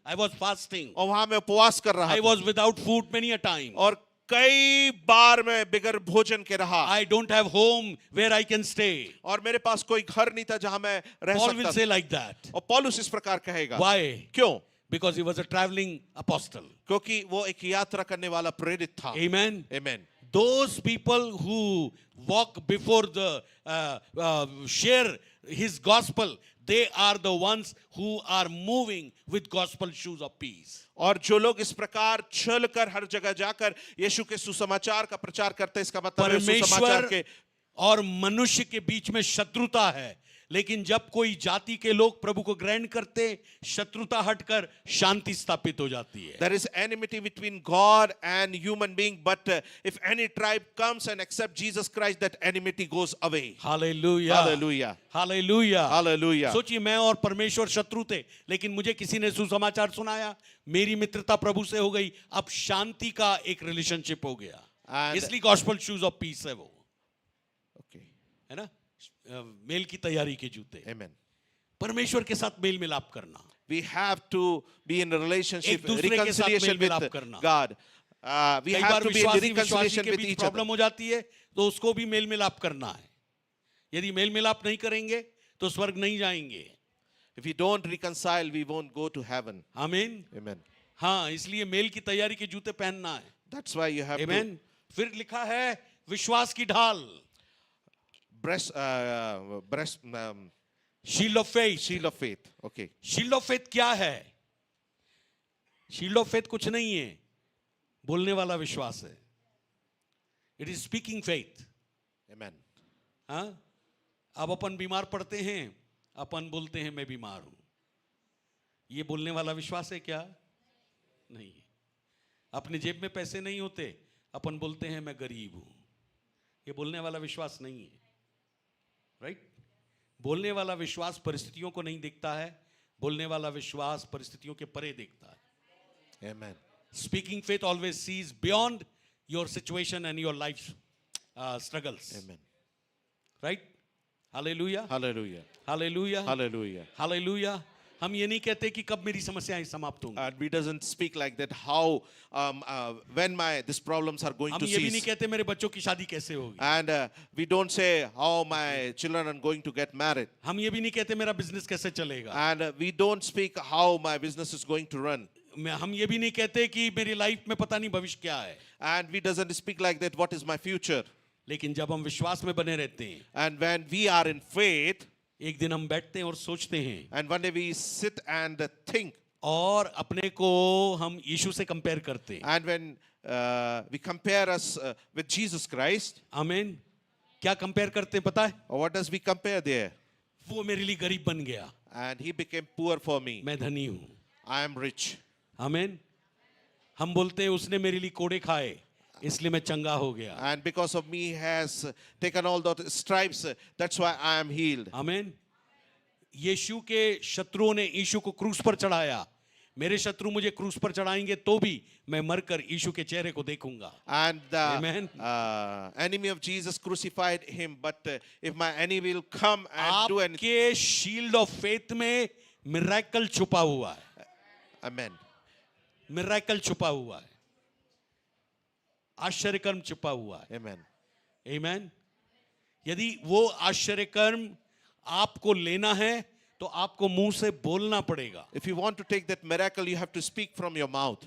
Speaker 2: I was fasting.
Speaker 1: और वहां मैं उपवास कर रहा
Speaker 2: I
Speaker 1: था
Speaker 2: was without food many a time.
Speaker 1: और कई बार मैं बिगर भोजन के रहा
Speaker 2: I don't have home where I can stay.
Speaker 1: और मेरे पास कोई घर नहीं था जहां मैं रह
Speaker 2: Paul will
Speaker 1: सकता
Speaker 2: say
Speaker 1: था.
Speaker 2: like that.
Speaker 1: और पौलुस इस प्रकार कहेगा.
Speaker 2: Why?
Speaker 1: क्यों?
Speaker 2: Because he was a traveling apostle.
Speaker 1: क्योंकि वो एक यात्रा करने वाला प्रेरित था.
Speaker 2: Amen.
Speaker 1: Amen.
Speaker 2: Those people who walk before the share his gospel, they are the ones who are moving with gospel shoes of peace.
Speaker 1: और जो लोग इस प्रकार चलकर हर जगह जाकर यीशु के सुसमाचार का प्रचार करते हैं, इसका मतलब है सुसमाचार
Speaker 2: परमेश्वर
Speaker 1: के
Speaker 2: और मनुष्य के बीच में शत्रुता है, लेकिन जब कोई जाति के लोग प्रभु को ग्रहण करते, शत्रुता हटकर शांति स्थापित हो जाती है.
Speaker 1: There is enmity between God and human being, but if any tribe comes and accept Jesus Christ, that enmity goes away.
Speaker 2: Hallelujah,
Speaker 1: Hallelujah.
Speaker 2: Hallelujah,
Speaker 1: Hallelujah.
Speaker 2: सोचिए, मैं और परमेश्वर शत्रु थे, लेकिन मुझे किसी ने सुसमाचार सुनाया, मेरी मित्रता प्रभु से हो गई, अब शांति का एक रिलेशनशिप हो गया.
Speaker 1: And-
Speaker 2: इसलिए गॉस्पेल शूज ऑफ पीस है वो,
Speaker 1: Okay.
Speaker 2: है ना, मेल की तैयारी के जूते.
Speaker 1: Amen.
Speaker 2: परमेश्वर के साथ मेल मिलाप करना,
Speaker 1: We have to be in a relationship,
Speaker 2: एक दूसरे के साथ
Speaker 1: reconciliation
Speaker 2: मेल मिलाप
Speaker 1: with
Speaker 2: करना.
Speaker 1: God. We
Speaker 2: कई
Speaker 1: have
Speaker 2: bar
Speaker 1: to be in
Speaker 2: विश्वासी
Speaker 1: reconciliation
Speaker 2: के
Speaker 1: with
Speaker 2: beach
Speaker 1: each other.
Speaker 2: Problem हो जाती है, तो उसको भी मेल मिलाप करना है. यदि मेल मिलाप नहीं करेंगे तो स्वर्ग नहीं जाएंगे.
Speaker 1: If we don't reconcile, we won't go to heaven.
Speaker 2: आमीन.
Speaker 1: Amen.
Speaker 2: हाँ, इसलिए मेल की तैयारी के जूते पहनना है.
Speaker 1: That's why you have to
Speaker 2: आमीन. फिर लिखा है विश्वास की ढाल,
Speaker 1: breast,
Speaker 2: shield of faith.
Speaker 1: shield of faith. Okay.
Speaker 2: Shield of faith क्या है? शील्ड ऑफ फेथ कुछ नहीं है, बोलने वाला विश्वास है. It is speaking faith.
Speaker 1: Amen.
Speaker 2: हाँ, अब अपन बीमार पड़ते हैं, अपन बोलते हैं मैं बीमार हूं. ये बोलने वाला विश्वास है क्या? नहीं. अपने जेब में पैसे नहीं होते, अपन बोलते हैं मैं गरीब हूं. ये बोलने वाला विश्वास नहीं है. राइट? बोलने वाला विश्वास परिस्थितियों को नहीं देखता है, बोलने वाला विश्वास परिस्थितियों के परे देखता है.
Speaker 1: Amen.
Speaker 2: Speaking faith always sees beyond your situation and your life's struggles.
Speaker 1: Amen.
Speaker 2: Right? Hallelujah.
Speaker 1: Hallelujah.
Speaker 2: Hallelujah.
Speaker 1: Hallelujah.
Speaker 2: Hallelujah. हम ये नहीं कहते कि कब मेरी समस्याएं समाप्त होंगी.
Speaker 1: And we doesn't speak like that. How, when these problems are going
Speaker 2: हम
Speaker 1: to
Speaker 2: ये भी नहीं
Speaker 1: cease.
Speaker 2: कहते मेरे बच्चों की शादी कैसे होगी.
Speaker 1: And we don't say how my children are going to get married.
Speaker 2: हम ये भी नहीं कहते मेरा बिजनेस कैसे चलेगा.
Speaker 1: And we don't speak how my business is going to run.
Speaker 2: हम ये भी नहीं कहते कि मेरी लाइफ में पता नहीं भविष्य क्या है.
Speaker 1: And we doesn't speak like that, what is my future.
Speaker 2: लेकिन जब हम विश्वास में बने रहते हैं,
Speaker 1: And when we are in faith,
Speaker 2: एक दिन हम बैठते हैं और सोचते हैं,
Speaker 1: and one day we sit and think,
Speaker 2: और अपने को हम यीशु से कंपेयर करते हैं.
Speaker 1: and when we compare us with Jesus Christ,
Speaker 2: आमीन. क्या कंपेयर करते हैं पता है?
Speaker 1: what does we compare there?
Speaker 2: वो मेरे लिए गरीब बन गया,
Speaker 1: And he became poor for me.
Speaker 2: मैं धनी हूं.
Speaker 1: I am rich.
Speaker 2: आमीन. हम बोलते हैं उसने मेरे लिए कोड़े खाए, इसलिए मैं चंगा हो गया.
Speaker 1: And because of me, he has taken all the stripes. That's why I am healed.
Speaker 2: आमीन. यीशु के शत्रुओं ने यीशु को क्रूस पर चढ़ाया. मेरे शत्रु मुझे क्रूस पर चढ़ाएंगे तो भी मैं मरकर यीशु के चेहरे को देखूंगा.
Speaker 1: And the
Speaker 2: Amen.
Speaker 1: enemy of Jesus crucified him. But if my enemy will come and do anything,
Speaker 2: आपके शील्ड ऑफ फेथ में मिरेकल छुपा हुआ है.
Speaker 1: amen.
Speaker 2: मिरेकल छुपा हुआ है, आश्चर्य कर्म छुपा हुआ है.
Speaker 1: Amen.
Speaker 2: आमीन. यदि वो आश्चर्य कर्म आपको लेना है तो आपको मुंह से बोलना पड़ेगा.
Speaker 1: If you want to take that miracle, you have to speak from your mouth.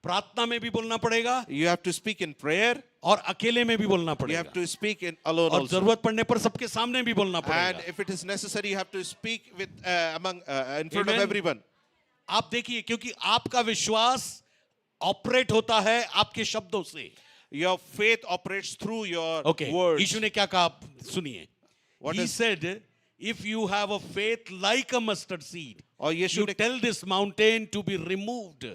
Speaker 2: प्रार्थना में भी बोलना पड़ेगा,
Speaker 1: You have to speak in prayer.
Speaker 2: और अकेले में भी बोलना
Speaker 1: You have
Speaker 2: पड़ेगा,
Speaker 1: to speak in alone
Speaker 2: और
Speaker 1: also.
Speaker 2: जरूरत पड़ने पर सबके सामने भी बोलना
Speaker 1: And
Speaker 2: पड़ेगा.
Speaker 1: if it is necessary, you have to speak with in front of
Speaker 2: Amen.
Speaker 1: everyone.
Speaker 2: आप देखिए, क्योंकि आपका विश्वास ऑपरेट होता है आपके शब्दों से.
Speaker 1: Your faith operates through your
Speaker 2: okay,
Speaker 1: words.
Speaker 2: यीशु ने क्या कहा सुनिए.
Speaker 1: What
Speaker 2: He
Speaker 1: is-
Speaker 2: said, if you have a faith like a mustard seed,
Speaker 1: और यीशु
Speaker 2: you
Speaker 1: ने
Speaker 2: tell this mountain to be removed,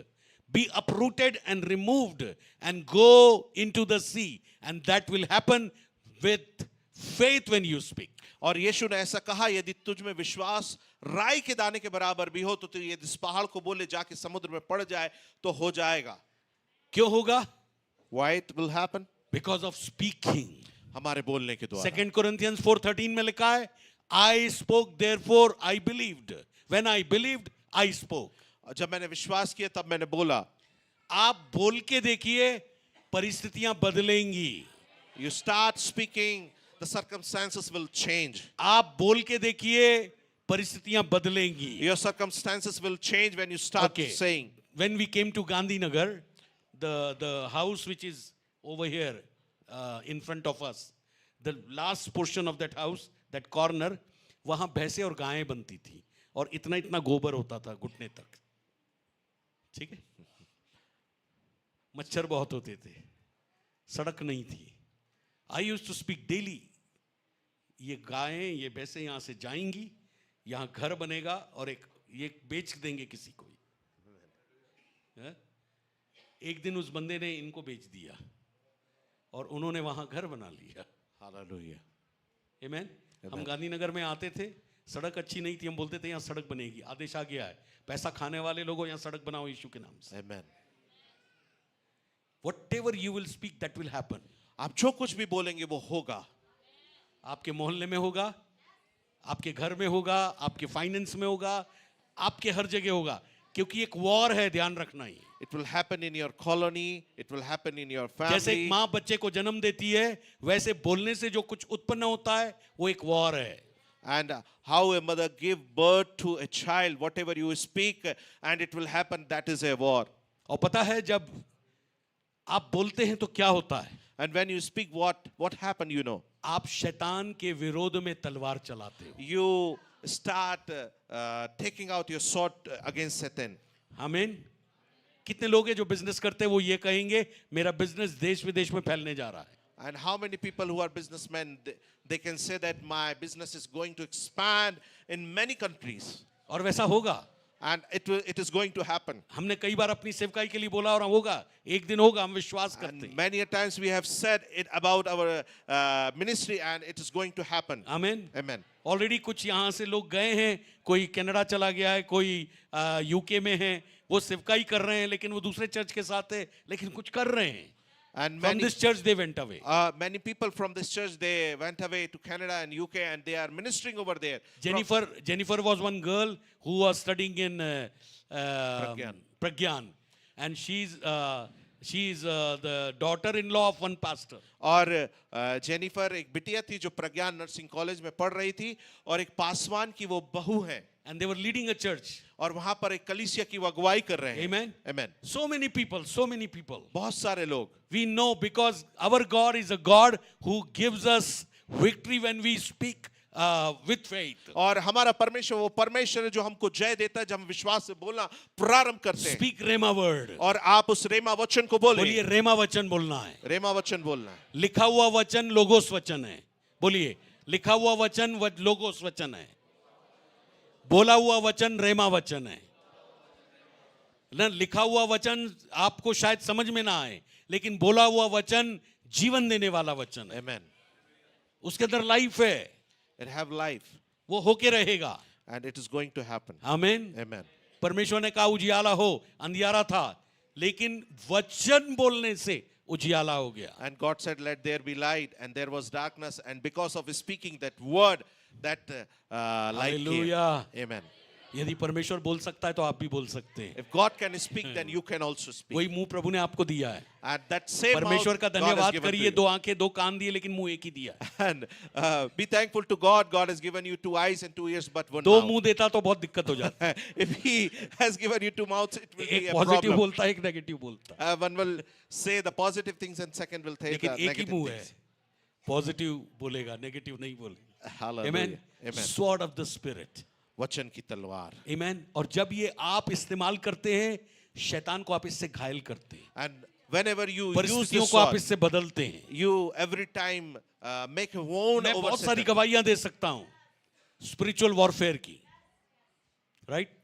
Speaker 2: be uprooted and removed and go into the sea, and that will happen with faith when you speak.
Speaker 1: और यीशु ने ऐसा कहा, यदि तुझ में विश्वास राई के दाने के बराबर भी हो तो तू यदि इस पहाड़ को बोले जाके समुद्र में पड़ जाए तो हो जाएगा.
Speaker 2: क्यों होगा?
Speaker 1: Why it will happen?
Speaker 2: Because of speaking.
Speaker 1: हमारे बोलने के द्वारा.
Speaker 2: 2 Corinthians 4:13 में लिखा है, I spoke therefore I believed. When I believed, I spoke.
Speaker 1: जब मैंने विश्वास किया तब मैंने बोला.
Speaker 2: आप बोल के देखिए, परिस्थितियां बदलेंगी.
Speaker 1: You start speaking, the circumstances will change.
Speaker 2: आप बोल के देखिए, परिस्थितियां बदलेंगी.
Speaker 1: Your circumstances will change when you start
Speaker 2: Okay.
Speaker 1: saying.
Speaker 2: When we came to Gandhinagar, the house which is over here in front of us, the last portion of that house, that corner, वहां भैंसे और गायें बनती थी और इतना इतना गोबर होता था घुटने तक. ठीक है. मच्छर बहुत होते थे, सड़क नहीं थी. I used to speak daily. ये गायें ये भैंसें यहाँ से जाएंगी, यहाँ घर बनेगा और ये बेच देंगे किसी को। हैं? एक दिन उस बंदे ने इनको बेच दिया और उन्होंने वहां घर बना लिया।
Speaker 1: Hallelujah.
Speaker 2: आमीन। हम गांधीनगर में आते थे, सड़क अच्छी नहीं थी, हम बोलते थे यहाँ सड़क बनेगी, आदेश आ गया है, पैसा खाने वाले लोगों यहाँ सड़क बनाओ यीशु के नाम से।
Speaker 1: Amen.
Speaker 2: Whatever you will speak, that will happen.
Speaker 1: आप जो कुछ भी बोलेंगे वो होगा।
Speaker 2: आपके मोहल्ले में होगा, आपके घर में होगा, आपके फाइनेंस में होगा, आपके हर जगह होगा, क्योंकि एक वॉर है, ध्यान रखना ही।
Speaker 1: It will happen in your colony. It will happen in your
Speaker 2: जैसे एक
Speaker 1: family.
Speaker 2: माँ बच्चे को जन्म देती है, वैसे बोलने से जो कुछ उत्पन्न होता है वो एक वॉर है।
Speaker 1: And how a mother give birth to a child, whatever you speak, and it will happen, that is a war.
Speaker 2: और पता है जब आप बोलते हैं तो क्या होता है?
Speaker 1: And when you speak, what happened, you know?
Speaker 2: आप शैतान के विरोध में तलवार चलाते हो।
Speaker 1: You start taking out your sword against Satan.
Speaker 2: आमीन। कितने लोग हैं जो बिजनेस करते हैं वो ये कहेंगे मेरा बिजनेस देश विदेश में फैलने जा रहा है।
Speaker 1: And how many people who are businessmen, they can say that my business is going to expand in many countries.
Speaker 2: और वैसा होगा।
Speaker 1: And it is going to happen.
Speaker 2: हमने कई बार अपनी सेवकाई के लिए बोला और होगा, एक दिन होगा, हम विश्वास करते
Speaker 1: And
Speaker 2: हैं।
Speaker 1: many a times we have said it about our ministry, and it is going to happen.
Speaker 2: आमीन।
Speaker 1: Amen.
Speaker 2: ऑलरेडी कुछ यहाँ से लोग गए हैं, कोई कनाडा चला गया है, कोई यूके में है, वो सेवकाई कर रहे हैं, लेकिन वो दूसरे चर्च के साथ है, लेकिन कुछ कर रहे हैं।
Speaker 1: And
Speaker 2: From this church they went away.
Speaker 1: many people from this church, they went away to Canada and UK, and they are ministering over there.
Speaker 2: Jennifer was one girl who was studying in
Speaker 1: Pragyan.
Speaker 2: Pragyan, and she's the daughter-in-law of one pastor.
Speaker 1: और Jennifer एक बिटिया थी जो प्रज्ञान nursing college में पढ़ रही थी, और एक पासवान की वो बहू है,
Speaker 2: And they were leading a church.
Speaker 1: और वहां पर एक कलीसिया की वो अगुवाई कर रहे हैं।
Speaker 2: Amen.
Speaker 1: Amen.
Speaker 2: So many people, so many people.
Speaker 1: बहुत सारे लोग।
Speaker 2: We know because our God is a God who gives us victory when we speak with faith.
Speaker 1: और हमारा परमेश्वर वो परमेश्वर है जो हमको जय देता है जब हम विश्वास से बोलना प्रारंभ करते हैं।
Speaker 2: Speak Rhema word.
Speaker 1: और आप उस रेमा वचन को बोलिए।
Speaker 2: बोलिए रेमा वचन बोलना है।
Speaker 1: रेमा वचन बोलना है।
Speaker 2: लिखा हुआ वचन लोगोस वचन है। बोलिए लिखा हुआ वचन लोगोस वचन है, बोला हुआ वचन रेमा वचन है ना। लिखा हुआ वचन आपको शायद समझ में ना आए, लेकिन बोला हुआ वचन जीवन देने वाला वचन है।
Speaker 1: Amen.
Speaker 2: उसके अंदर लाइफ है,
Speaker 1: It have life,
Speaker 2: वो होके रहेगा।
Speaker 1: and it is going to happen.
Speaker 2: आमीन।
Speaker 1: Amen.
Speaker 2: परमेश्वर ने कहा उजियाला हो, अंधियारा था, लेकिन वचन बोलने से उजियाला हो गया।
Speaker 1: And God said, "Let there be light," and there was darkness. And because of speaking that word, that light came.
Speaker 2: Hallelujah.
Speaker 1: Amen.
Speaker 2: यदि परमेश्वर बोल सकता है तो आप भी बोल सकते हैं।
Speaker 1: If God can speak, then you can also speak.
Speaker 2: वही मुंह प्रभु ने आपको दिया है।
Speaker 1: And that same mouth
Speaker 2: परमेश्वर का
Speaker 1: God has
Speaker 2: धन्यवाद
Speaker 1: given to
Speaker 2: करिए,
Speaker 1: you.
Speaker 2: दो आंखें दो कान दिए, लेकिन मुंह एक ही दिया है।
Speaker 1: And be thankful to God. God has given you 2 eyes and 2 ears, but one
Speaker 2: दो
Speaker 1: mouth.
Speaker 2: मुंह देता तो बहुत दिक्कत हो जाती।
Speaker 1: If He has given you 2 mouths, it will
Speaker 2: एक
Speaker 1: be a
Speaker 2: पॉजिटिव
Speaker 1: problem.
Speaker 2: बोलता है, एक नेगेटिव बोलता है,
Speaker 1: One will say the positive things, and second will say
Speaker 2: लेकिन
Speaker 1: the
Speaker 2: एक ही
Speaker 1: negative
Speaker 2: मुंह है।
Speaker 1: things.
Speaker 2: पॉजिटिव बोलेगा, नेगेटिव नहीं बोलेगा।
Speaker 1: Hallelujah.
Speaker 2: आमीन।
Speaker 1: Amen.
Speaker 2: Sword of the spirit.
Speaker 1: वचन की तलवार।
Speaker 2: आमीन। और जब ये आप इस्तेमाल करते हैं, शैतान को आप इससे घायल करते हैं,
Speaker 1: And whenever you use
Speaker 2: परिस्थितियों
Speaker 1: this
Speaker 2: को आप
Speaker 1: sword,
Speaker 2: इससे बदलते हैं।
Speaker 1: you every time make a wound
Speaker 2: मैं
Speaker 1: over
Speaker 2: बहुत सारी
Speaker 1: Satan.
Speaker 2: गवाहियां दे सकता हूं स्पिरिचुअल वॉरफेयर की, राइट।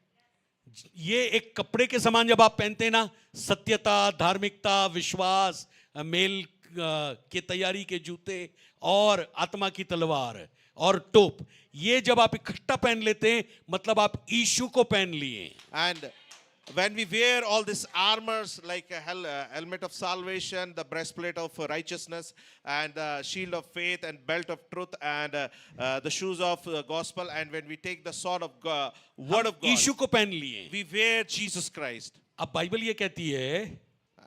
Speaker 2: ये एक कपड़े के समान जब आप पहनते हैं ना, सत्यता, धार्मिकता, विश्वास, मेल के तैयारी के जूते और आत्मा की तलवार और टोप, ये जब आप इकट्ठा पहन लेते हैं, मतलब आप यीशु को पहन लिए।
Speaker 1: And when we wear all these armors like a helmet of salvation, the breastplate of righteousness, and the shield of faith, and belt of truth, and the shoes of gospel, and when we take the sword of God, word of God,
Speaker 2: यीशु को पहन लिए।
Speaker 1: we wear Jesus Christ.
Speaker 2: अब Bible ये कहती है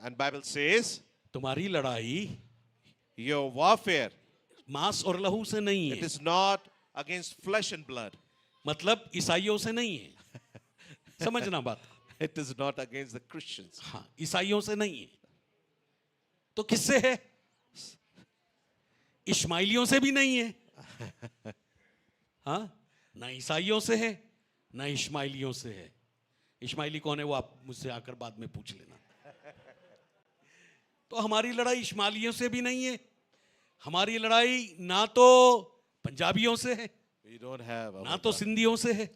Speaker 1: And Bible says,
Speaker 2: तुम्हारी लड़ाई
Speaker 1: your warfare,
Speaker 2: मांस और लहू से नहीं
Speaker 1: it
Speaker 2: है,
Speaker 1: is not against flesh and blood.
Speaker 2: मतलब ईसाइयों से नहीं है। समझना बात।
Speaker 1: It is not against the Christians.
Speaker 2: हाँ, ईसाइयों से नहीं है तो किससे है? इश्माइलियों से भी नहीं है। हाँ, ना ईसाइयों से है ना इश्माइलियों से है। इश्माइली कौन है वो आप मुझसे आकर बाद में पूछ लेना। तो हमारी लड़ाई इश्माइलियों से भी नहीं है, हमारी लड़ाई ना तो पंजाबियों से है,
Speaker 1: We don't have
Speaker 2: ना तो सिंधियों से है,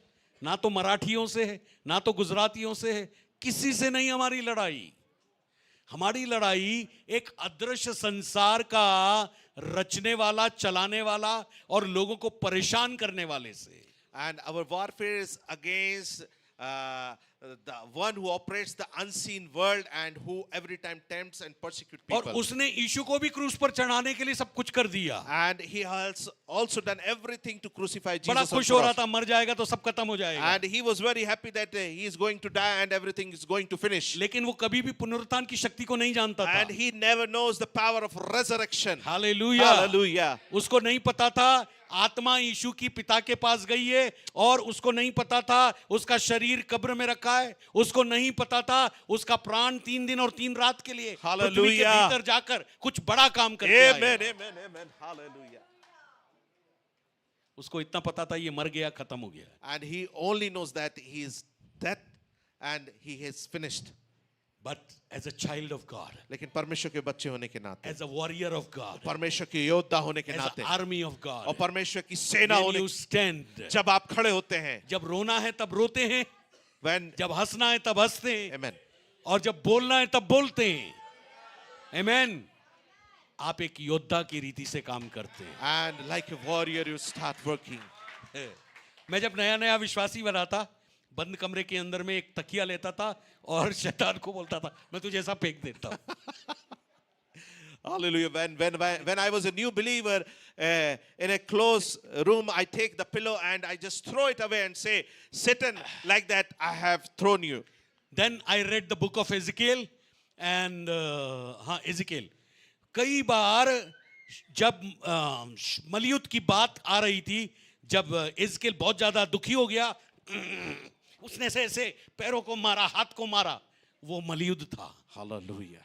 Speaker 2: ना तो मराठियों से है, ना तो गुजरातियों से है, किसी से नहीं हमारी लड़ाई। हमारी लड़ाई एक अदृश्य संसार का रचने वाला, चलाने वाला और लोगों को परेशान करने वाले से।
Speaker 1: And our warfare is against the one who operates the unseen world and who every time tempts and persecutes
Speaker 2: और
Speaker 1: people.
Speaker 2: उसने यीशु को भी क्रूस पर चढ़ाने के लिए सब कुछ कर दिया।
Speaker 1: And he has also done everything to crucify
Speaker 2: बड़ा
Speaker 1: Jesus on
Speaker 2: खुश हो रहा
Speaker 1: cross.
Speaker 2: था, मर जाएगा तो सब खत्म हो जाएगा।
Speaker 1: And he was very happy that he is going to die and everything is going to finish.
Speaker 2: लेकिन वो कभी भी पुनरुत्थान की शक्ति को नहीं जानता था।
Speaker 1: And he never knows the power of resurrection.
Speaker 2: Hallelujah.
Speaker 1: Hallelujah.
Speaker 2: उसको नहीं पता था आत्मा यीशु की पिता के पास गई है, और उसको नहीं पता था उसका शरीर कब्र में रखा है, उसको नहीं पता था उसका प्राण 3 दिन और 3 रात के लिए पृथ्वी के
Speaker 1: Hallelujah.
Speaker 2: भीतर जाकर कुछ बड़ा काम करके
Speaker 1: Amen,
Speaker 2: आएगा।
Speaker 1: amen, amen. Hallelujah.
Speaker 2: उसको इतना पता था ये मर गया, खत्म हो गया।
Speaker 1: And he only knows that he is dead and he has finished.
Speaker 2: But as a child of God,
Speaker 1: लेकिन परमेश्वर के बच्चे होने के नाते,
Speaker 2: as a warrior of God,
Speaker 1: परमेश्वर के योद्धा होने के
Speaker 2: as
Speaker 1: नाते,
Speaker 2: an army of
Speaker 1: और
Speaker 2: God,
Speaker 1: परमेश्वर की सेना
Speaker 2: when
Speaker 1: होने,
Speaker 2: you stand,
Speaker 1: जब आप खड़े होते हैं,
Speaker 2: जब रोना है तब रोते हैं,
Speaker 1: when,
Speaker 2: जब हंसना है तब हंसते हैं,
Speaker 1: amen,
Speaker 2: और जब बोलना है तब बोलते हैं। Amen. आप एक योद्धा की रीति से काम करते हैं।
Speaker 1: and like a warrior you start working.
Speaker 2: मैं जब नया नया विश्वासी बना था, बंद कमरे के अंदर में एक तकिया लेता था और शैतान को बोलता था मैं तुझे ऐसा फेंक देता हूं।
Speaker 1: Hallelujah. When I was a new believer, in a closed room, I take the pillow and I just throw it away and say, Satan, like that, I have thrown you.
Speaker 2: Then I read the book of Ezekiel and हाँ Ezekiel। कई बार जब मलयुद्ध की बात आ रही थी, जब एजकेल बहुत ज्यादा दुखी हो गया, उसने ऐसे पैरों को मारा, हाथ को मारा, वो मलयुद्ध था।
Speaker 1: Hallelujah.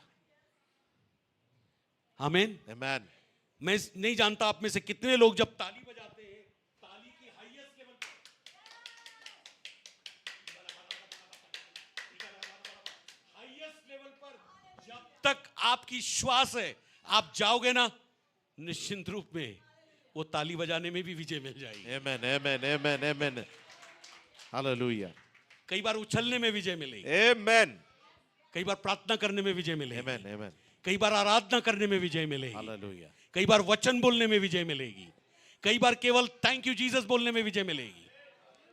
Speaker 2: आमीन।
Speaker 1: Amen.
Speaker 2: मैं नहीं जानता आप में से कितने लोग जब ताली बजाते हैं, ताली की हाईएस्ट लेवल पर, हाईएस्ट लेवल पर जब तक आपकी श्वास है, आप जाओगे ना, निश्चिंत रूप में वो ताली बजाने में भी विजय मिल जाएगी।
Speaker 1: Amen, amen, amen, amen. Hallelujah.
Speaker 2: कई बार उछलने में विजय मिलेगी,
Speaker 1: Amen.
Speaker 2: कई बार प्रार्थना करने में विजय मिलेगी,
Speaker 1: Amen, amen.
Speaker 2: कई बार आराधना करने में विजय मिलेगी,
Speaker 1: Hallelujah.
Speaker 2: कई बार वचन बोलने में विजय मिलेगी, कई बार केवल थैंक यू जीसस बोलने में विजय मिलेगी।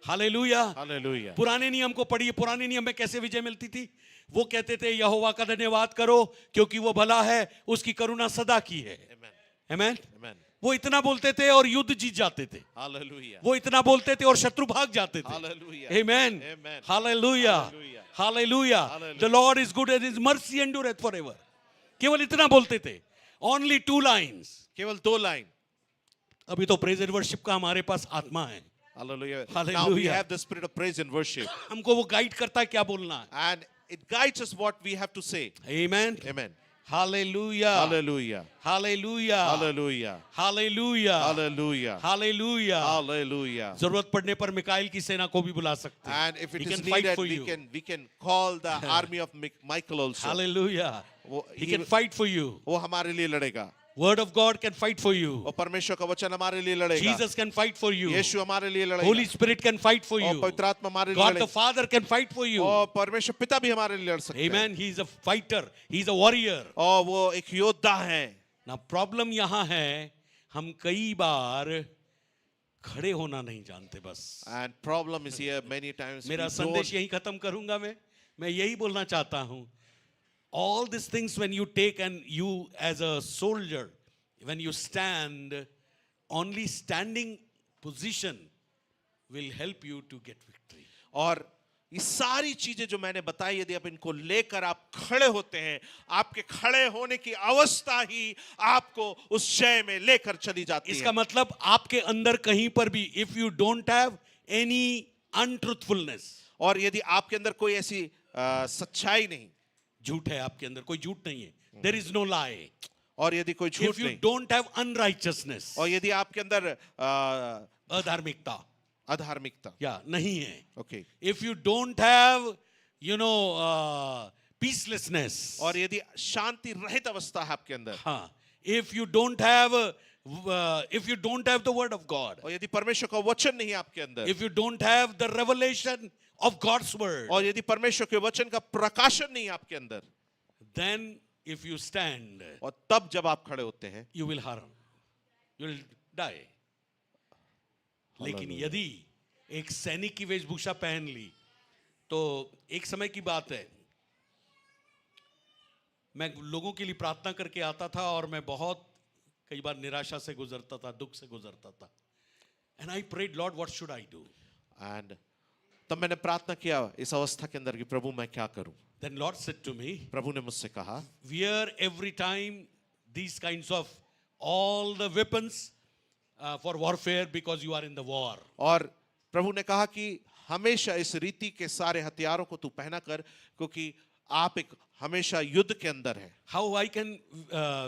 Speaker 2: हालेलुया।
Speaker 1: Hallelujah.
Speaker 2: पुराने नियम को पढ़िए, पुराने नियम में कैसे विजय मिलती थी। वो कहते थे यहोवा का धन्यवाद करो क्योंकि वो भला है, उसकी करुणा सदा की है।
Speaker 1: Amen.
Speaker 2: आमीन।
Speaker 1: Amen.
Speaker 2: वो इतना बोलते थे और युद्ध जीत जाते थे,
Speaker 1: Hallelujah.
Speaker 2: वो इतना बोलते थे और शत्रु भाग जाते थे।
Speaker 1: Hallelujah.
Speaker 2: आमीन।
Speaker 1: Amen.
Speaker 2: Hallelujah.
Speaker 1: Hallelujah.
Speaker 2: Hallelujah.
Speaker 1: Hallelujah.
Speaker 2: The Lord is good and his mercy एंड्यूरेथ forever. केवल इतना बोलते थे, ओनली 2 लाइन्स।
Speaker 1: केवल 2 लाइन।
Speaker 2: अभी तो प्रेज एंड वर्शिप का हमारे पास आत्मा है।
Speaker 1: Hallelujah.
Speaker 2: Hallelujah.
Speaker 1: Now we have the spirit of praise and worship.
Speaker 2: हमको वो गाइड करता है क्या बोलना है।
Speaker 1: And it guides us what we have to say.
Speaker 2: आमीन।
Speaker 1: Amen.
Speaker 2: Hallelujah.
Speaker 1: Hallelujah.
Speaker 2: Hallelujah.
Speaker 1: Hallelujah.
Speaker 2: Hallelujah.
Speaker 1: Hallelujah.
Speaker 2: Hallelujah.
Speaker 1: Hallelujah.
Speaker 2: जरूरत पड़ने पर मिकाइल की सेना को भी बुला सकते हैं।
Speaker 1: And if it
Speaker 2: He
Speaker 1: is
Speaker 2: can fight
Speaker 1: needed,
Speaker 2: for you.
Speaker 1: we can call the army of Michael also.
Speaker 2: Hallelujah. He
Speaker 1: he
Speaker 2: can fight for you.
Speaker 1: वो हमारे लिए लड़ेगा।
Speaker 2: Word of God can fight for you.
Speaker 1: और परमेश्वर का वचन हमारे लिए लड़ेगा।
Speaker 2: Jesus can fight for you.
Speaker 1: यीशु हमारे लिए लड़ेगा।
Speaker 2: Holy Spirit can fight for
Speaker 1: और
Speaker 2: you.
Speaker 1: पवित्र आत्मा हमारे लिए
Speaker 2: God the
Speaker 1: लड़ेगा।
Speaker 2: Father can fight for you.
Speaker 1: और परमेश्वर पिता भी हमारे लिए लड़ सकते हैं।
Speaker 2: Amen. He is a fighter. He is a warrior.
Speaker 1: और वो एक योद्धा है।
Speaker 2: Now problem यहाँ है, हम कई बार खड़े होना नहीं जानते बस।
Speaker 1: And problem is here many times.
Speaker 2: मेरा
Speaker 1: we
Speaker 2: संदेश
Speaker 1: don't-
Speaker 2: यही खत्म करूंगा मैं यही बोलना चाहता हूं। All these things when you take, and you as a soldier, when you stand, only standing position will help you to get victory.
Speaker 1: और ये सारी चीजें जो मैंने बताई, यदि आप इनको लेकर आप खड़े होते हैं, आपके खड़े होने की अवस्था ही आपको उस जय में लेकर चली जाती
Speaker 2: इसका
Speaker 1: है।
Speaker 2: मतलब आपके अंदर कहीं पर भी, if you don't have any untruthfulness,
Speaker 1: और यदि आपके अंदर कोई ऐसी सच्चाई नहीं,
Speaker 2: झूठ है आपके अंदर, कोई झूठ नहीं है, there is no lie.
Speaker 1: और यदि कोई झूठ
Speaker 2: If you
Speaker 1: नहीं,
Speaker 2: don't have unrighteousness,
Speaker 1: और यदि आपके अंदर
Speaker 2: अधार्मिकता
Speaker 1: अधार्मिकता,
Speaker 2: या नहीं है,
Speaker 1: okay,
Speaker 2: if you don't have peacelessness,
Speaker 1: और यदि शांति रहित अवस्था है आपके अंदर,
Speaker 2: हाँ, if you don't have if you don't have the word of God,
Speaker 1: और यदि परमेश्वर का वचन नहीं है आपके अंदर,
Speaker 2: if you don't have the revelation of God's word,
Speaker 1: और यदि परमेश्वर के वचन का प्रकाशन नहीं है आपके अंदर,
Speaker 2: then if you stand,
Speaker 1: और तब जब आप खड़े होते हैं,
Speaker 2: you will harm. You will die. लेकिन
Speaker 1: Hallelujah.
Speaker 2: यदि एक सैनिक की वेशभूषा पहन ली, तो एक समय की बात है, मैं लोगों के लिए प्रार्थना करके आता था और मैं बहुत कई बार निराशा से गुजरता था, दुख से गुजरता था. And I prayed, Lord, what should I do?
Speaker 1: and तब मैंने प्रार्थना किया इस अवस्था के अंदर कि प्रभु मैं क्या करूं.
Speaker 2: Then Lord said to me,
Speaker 1: प्रभु ने मुझसे कहा,
Speaker 2: wear every time these kinds of all the weapons for warfare because you are in the war.
Speaker 1: और प्रभु ने कहा कि हमेशा इस रीति के सारे हथियारों को तू पहना कर, क्योंकि आप एक हमेशा युद्ध के अंदर है.
Speaker 2: How I can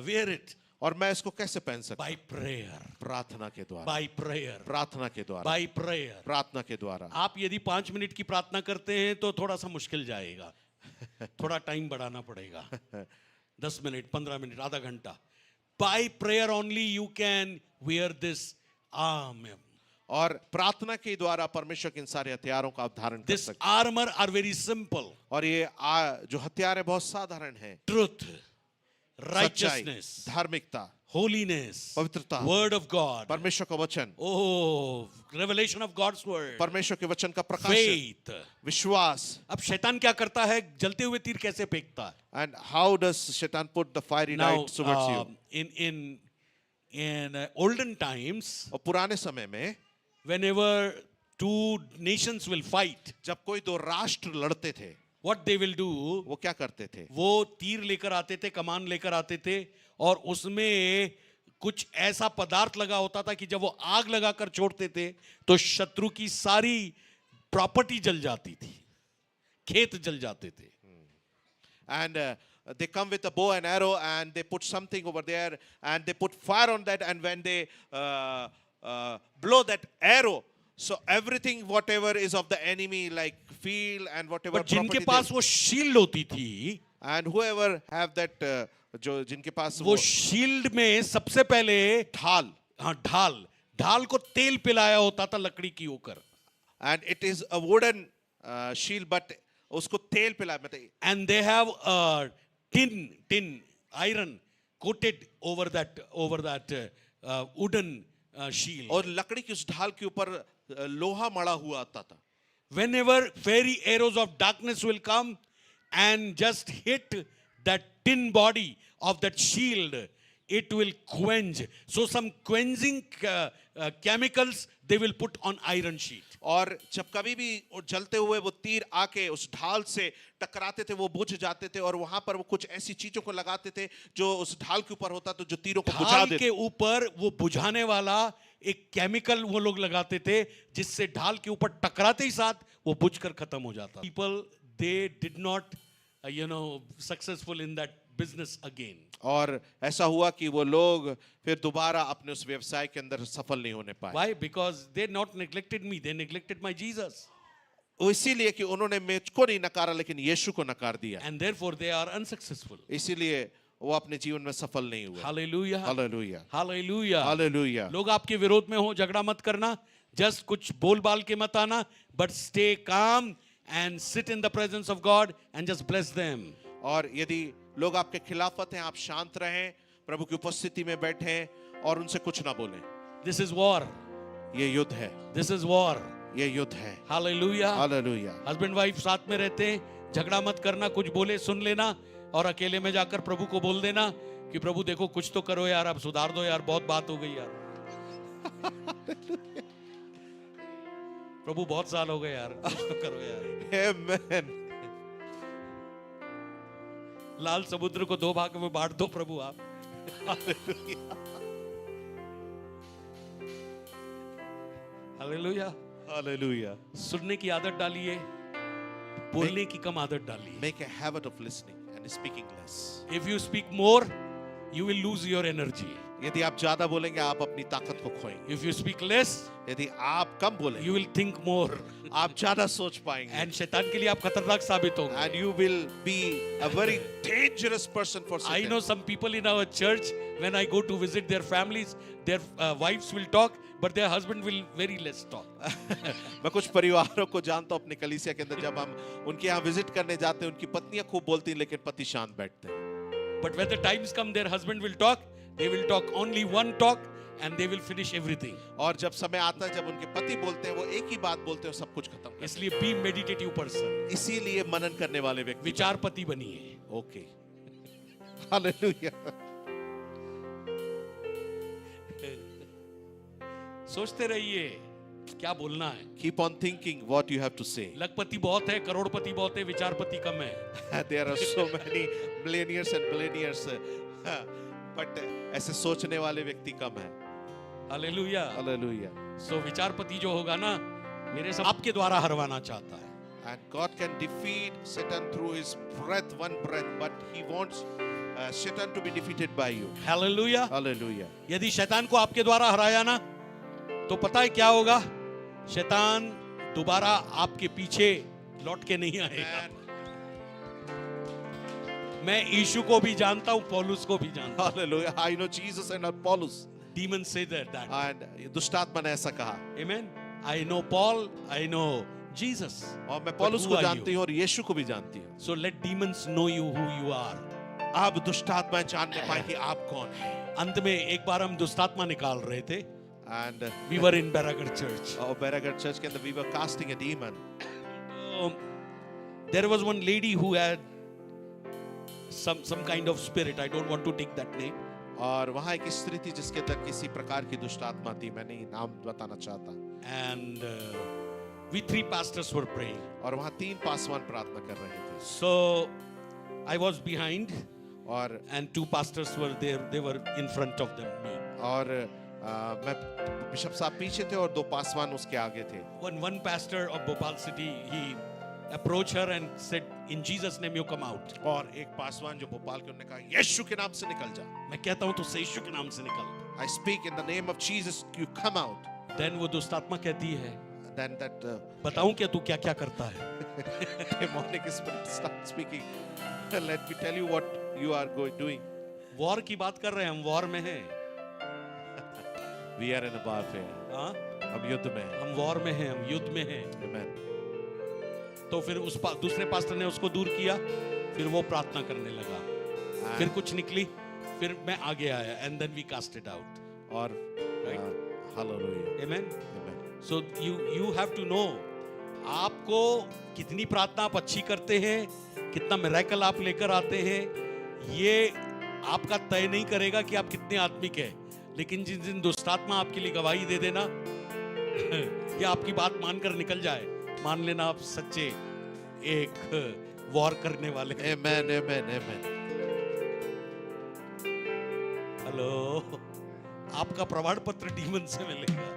Speaker 2: wear it?
Speaker 1: और मैं इसको कैसे पहन सकता
Speaker 2: By prayer.
Speaker 1: हूं? प्रार्थना के द्वारा,
Speaker 2: By prayer.
Speaker 1: प्रार्थना के द्वारा,
Speaker 2: By prayer.
Speaker 1: प्रार्थना के द्वारा.
Speaker 2: आप यदि 5 मिनट की प्रार्थना करते हैं तो थोड़ा सा मुश्किल जाएगा, थोड़ा टाइम बढ़ाना पड़ेगा, 10 मिनट, 15 मिनट, आधा घंटा. By prayer only you can wear this armor.
Speaker 1: और प्रार्थना के द्वारा परमेश्वर के इन सारे हथियारों का आप धारण कर
Speaker 2: This
Speaker 1: सकते हैं.
Speaker 2: armor are very simple.
Speaker 1: और ये जो हथियार है बहुत साधारण है.
Speaker 2: Truth,
Speaker 1: सच्चाई,
Speaker 2: righteousness,
Speaker 1: धार्मिकता,
Speaker 2: holiness,
Speaker 1: पवित्रता,
Speaker 2: word of God.
Speaker 1: परमेश्वर का वचन,
Speaker 2: Oh, revelation of God's word.
Speaker 1: परमेश्वर के वचन का प्रकाशन,
Speaker 2: Faith.
Speaker 1: विश्वास.
Speaker 2: अब शैतान क्या करता है? जलते हुए तीर कैसे फेंकता है?
Speaker 1: And how does Shaitan put the fiery
Speaker 2: Now,
Speaker 1: darts towards you?
Speaker 2: in olden times,
Speaker 1: और पुराने समय में
Speaker 2: whenever two nations will fight,
Speaker 1: जब कोई दो राष्ट्र लड़ते थे,
Speaker 2: what they will do,
Speaker 1: वो क्या करते थे?
Speaker 2: वो तीर लेकर आते थे, कमान लेकर आते थे, और उसमें कुछ ऐसा पदार्थ लगा होता था कि जब वो आग लगाकर छोड़ते थे तो शत्रु की सारी प्रॉपर्टी जल जाती थी, खेत जल जाते थे.
Speaker 1: And they come with a bow and arrow and they put something over there and they put fire on that, and when they blow that arrow, so everything whatever is of the enemy like field and whatever
Speaker 2: but जिनके
Speaker 1: property
Speaker 2: पास वो shield होती थी,
Speaker 1: and whoever have that जो जिनके पास
Speaker 2: वो shield में सबसे पहले
Speaker 1: ढाल,
Speaker 2: हाँ ढाल को तेल पिलाया होता था लकड़ी की होकर.
Speaker 1: and it is a wooden shield but उसको तेल पिलाया, मतलब
Speaker 2: And they have a tin iron coated over that wooden shield.
Speaker 1: और लकड़ी की उस ढाल के ऊपर लोहा मड़ा हुआ आता था.
Speaker 2: Whenever fiery arrows of darkness will come and just hit that tin body of that shield, it will quench. So some quenching chemicals they will put on iron sheet.
Speaker 1: और जब कभी भी जलते हुए वो तीर आके उस ढाल से टकराते थे, वो बुझ जाते थे, और वहां पर वो कुछ ऐसी चीजों को लगाते थे जो उस ढाल के ऊपर होता, तो जो तीरों को बुझा
Speaker 2: ढाल
Speaker 1: देते.
Speaker 2: के ऊपर वो बुझाने वाला एक केमिकल वो लोग लगाते थे जिससे ढाल के ऊपर टकराते ही साथ वो बुझकर खत्म हो जाता. People they did not successful in that business again.
Speaker 1: और ऐसा हुआ कि वो लोग फिर दोबारा अपने उस व्यवसाय के अंदर सफल नहीं होने पाए.
Speaker 2: Why? Because they not neglected me, they neglected my Jesus.
Speaker 1: वो इसीलिए कि उन्होंने मुझको नहीं नकारा लेकिन यीशु को नकार दिया,
Speaker 2: And therefore they are unsuccessful.
Speaker 1: इसीलिए वो अपने जीवन में सफल नहीं हुए.
Speaker 2: Hallelujah.
Speaker 1: Hallelujah,
Speaker 2: Hallelujah.
Speaker 1: हालेलुया.
Speaker 2: लोग आपके विरोध में हो, झगड़ा मत करना, जस्ट कुछ बोल बाल के मत आना, but stay calm and sit in the presence of God and just bless them.
Speaker 1: और यदि लोग आपके खिलाफत हैं, आप शांत रहें, प्रभु की उपस्थिति में बैठें और उनसे कुछ ना बोलें.
Speaker 2: This is war.
Speaker 1: ये युद्ध है,
Speaker 2: This is war.
Speaker 1: ये युद्ध है.
Speaker 2: Hallelujah.
Speaker 1: हालेलुया.
Speaker 2: हस्बैंड वाइफ साथ में रहते हैं, झगड़ा मत करना, कुछ बोले सुन लेना और अकेले में जाकर प्रभु को बोल देना कि प्रभु देखो कुछ तो करो यार, अब सुधार दो यार, बहुत बात हो गई यार. प्रभु बहुत साल हो गए यार, कुछ तो करो यार.
Speaker 1: Amen.
Speaker 2: लाल समुद्र को 2 भाग में बांट दो प्रभु आप. हालेलुया.
Speaker 1: हालेलुया.
Speaker 2: सुनने की आदत डालिए, बोलने की कम आदत डालिए.
Speaker 1: Make a habit of listening and speaking less.
Speaker 2: If you speak more,
Speaker 3: you will lose your energy.
Speaker 1: यदि आप ज्यादा बोलेंगे आप अपनी ताकत को खोएंगे.
Speaker 3: If you speak less,
Speaker 1: यदि आप कम बोलेंगे
Speaker 3: you will think more.
Speaker 1: आप ज्यादा सोच पाएंगे.
Speaker 3: And शैतान के लिए आप खतरनाक साबित होंगे.
Speaker 1: And you will be a very dangerous person for
Speaker 3: I
Speaker 1: Satan.
Speaker 3: know some people in our church, when I go to visit their families, their wives will talk, but their husband will very less talk.
Speaker 1: मैं कुछ परिवारों को जानता हूँ अपने कलीसिया के अंदर, जब हम उनके यहाँ विजिट करने जाते हैं उनकी पत्नियां खूब बोलती हैं लेकिन पति शांत बैठते हैं.
Speaker 3: But when the times come, their husband will talk. They will talk only one talk, and they will finish everything.
Speaker 1: और जब समय आता है जब उनके पति बोलते हैं वो एक ही बात बोलते हैं और सब कुछ खत्म कर
Speaker 3: इसलिए be meditative person.
Speaker 1: देते हैं. इसीलिए मनन करने वाले व्यक्ति.
Speaker 3: विचारपति बनिए.
Speaker 1: ओके. हालेलुया.
Speaker 3: सोचते रहिए क्या बोलना है.
Speaker 1: Keep on thinking what you have to say.
Speaker 3: लखपति बहुत है, करोड़पति बहुत है, विचारपति कम है.
Speaker 1: There are so many millionaires and billionaires, but ऐसे सोचने वाले व्यक्ति कम है.
Speaker 3: हालेलुया.
Speaker 1: हालेलुया.
Speaker 3: सो विचारपति जो होगा ना, मेरे सब आपके द्वारा हरवाना चाहता है.
Speaker 1: And God can defeat Satan through his breath, one breath, but he wants Satan to be defeated by you.
Speaker 3: Hallelujah.
Speaker 1: Hallelujah.
Speaker 3: यदि शैतान को आपके द्वारा हराया ना, तो पता है क्या होगा? शैतान दोबारा आपके पीछे लौट के नहीं आएगा. मैं यीशु को भी जानता हूं, पौलुस को भी जानता हूं.
Speaker 1: Hallelujah. I know Jesus and Paulus.
Speaker 3: Demons say that.
Speaker 1: And दुष्टात्मा ने ऐसा कहा.
Speaker 3: Amen. I know Paul, I know Jesus.
Speaker 1: और मैं
Speaker 3: But
Speaker 1: पौलुस
Speaker 3: who
Speaker 1: को
Speaker 3: are
Speaker 1: जानती
Speaker 3: you?
Speaker 1: हूँ और यीशु को भी जानती हूँ.
Speaker 3: So let demons know you who you are.
Speaker 1: अब दुष्टात्मा जानने पाए कि आप कौन हैं.
Speaker 3: अंत में एक बार हम दुष्टात्मा निकाल रहे थे.
Speaker 1: And
Speaker 3: We were in Baragar Church.
Speaker 1: और बैरागढ़ चर्च के अंदर we were casting a demon.
Speaker 3: There was one lady who had some kind of spirit. I don't want to take that name.
Speaker 1: और वहाँ एक स्त्री थी जिसके अंदर किसी प्रकार की दुष्टात्मा थी. मैं नहीं नाम बताना चाहता.
Speaker 3: And we three pastors were praying.
Speaker 1: और वहाँ 3 पासवान प्रार्थना कर रहे थे.
Speaker 3: So I was behind
Speaker 1: और
Speaker 3: and 2 pastors were there. They were in front of them. Me.
Speaker 1: और मैं बिशप साहब पीछे थे और 2 पासवान उसके आगे थे.
Speaker 3: One pastor of Bhopal city, he approached her and said, "In Jesus' name, you come out."
Speaker 1: और एक पासवान जो भोपाल के, उन्होंने कहा यीशु के नाम से निकल जा.
Speaker 3: मैं कहता हूँ तो से यीशु के नाम से निकल.
Speaker 1: I speak in the name of Jesus, you come out.
Speaker 3: Then वो दुष्टात्मा कहती है,
Speaker 1: Then that
Speaker 3: बताऊं क्या तू क्या क्या करता है?
Speaker 1: demonic spirit starts speaking. Let me tell you what you are doing.
Speaker 3: War की बात कर रहे हैं हम, वॉर में हैं.
Speaker 1: We are in a warfare.
Speaker 3: हाँ,
Speaker 1: हम युद्ध में हैं.
Speaker 3: हम वॉर में हैं, हम युद्ध में हैं.
Speaker 1: Amen.
Speaker 3: तो फिर उस दूसरे पास्टर ने उसको दूर किया, फिर वो प्रार्थना करने लगा. फिर कुछ निकली, फिर मैं आगे आया, and then we cast it out.
Speaker 1: और hallelujah.
Speaker 3: Amen.
Speaker 1: Amen.
Speaker 3: So you have to know, आपको कितनी प्रार्थना आप अच्छी करते हैं, कितना मिरेकल आप लेकर आते हैं, ये आपका तय नहीं करेगा कि आप कितने आत्मिक हैं. लेकिन जिस दिन दुष्टात्मा आपके लिए गवाही दे देना या आपकी बात मानकर निकल जाए, मान लेना आप सच्चे एक वॉर करने वाले.
Speaker 1: Amen. Amen. Amen.
Speaker 3: हेलो, आपका प्रमाण पत्र डीमन से मिलेगा.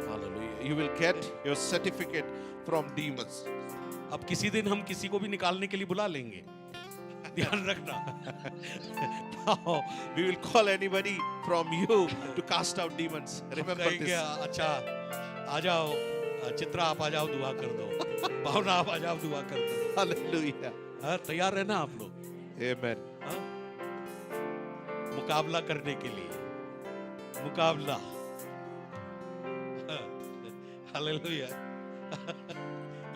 Speaker 1: Hallelujah. You will get your certificate from demons.
Speaker 3: अब किसी दिन हम किसी को भी निकालने के लिए बुला लेंगे, ध्यान रखना.
Speaker 1: Now, we will call anybody from you to cast out demons. Remember
Speaker 3: कहेंगे,
Speaker 1: this.
Speaker 3: अच्छा आ जाओ, चित्रा आप आ जाओ, दुआ कर दो. भावना आप आ जाओ, दुआ कर दो.
Speaker 1: Hallelujah.
Speaker 3: हाँ, तैयार है ना आप लोग?
Speaker 1: Amen.
Speaker 3: हाँ? मुकाबला करने के लिए, मुकाबला. हालेलुया.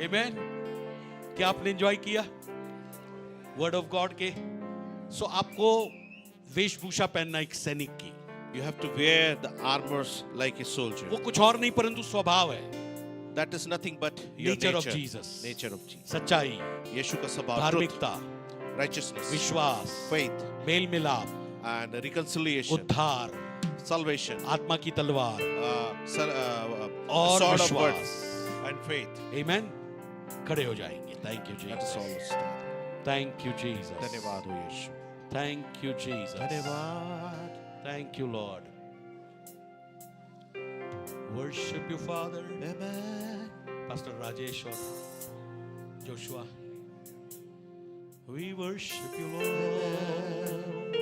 Speaker 3: आमेन. क्या आपने एंजॉय किया वर्ड ऑफ गॉड के? सो आपको वेशभूषा पहनना एक सैनिक की.
Speaker 1: You have to wear the armors like a soldier.
Speaker 3: वो कुछ और नहीं परंतु स्वभाव है.
Speaker 1: That is nothing but your
Speaker 3: Nature
Speaker 1: nature.
Speaker 3: of Jesus.
Speaker 1: Nature of Jesus.
Speaker 3: सच्चाई,
Speaker 1: यीशु का स्वभाव, truth,
Speaker 3: धार्मिकता,
Speaker 1: righteousness,
Speaker 3: विश्वास,
Speaker 1: faith,
Speaker 3: मेल मिलाप,
Speaker 1: and reconciliation,
Speaker 3: उद्धार,
Speaker 1: salvation,
Speaker 3: आत्मा की तलवार और
Speaker 1: sword of
Speaker 3: विश्वास.
Speaker 1: words, and faith.
Speaker 3: आमेन. खड़े हो जाएंगे. Thank you
Speaker 1: That is all.
Speaker 3: Jesus.
Speaker 1: Lord.
Speaker 3: Thank you Jesus.
Speaker 1: धन्यवाद हो यीशु.
Speaker 3: Thank you Jesus.
Speaker 1: धन्यवाद.
Speaker 3: Thank you Lord. Worship you father.
Speaker 1: Amen.
Speaker 3: Pastor Rajesh और Joshua, we worship you Lord.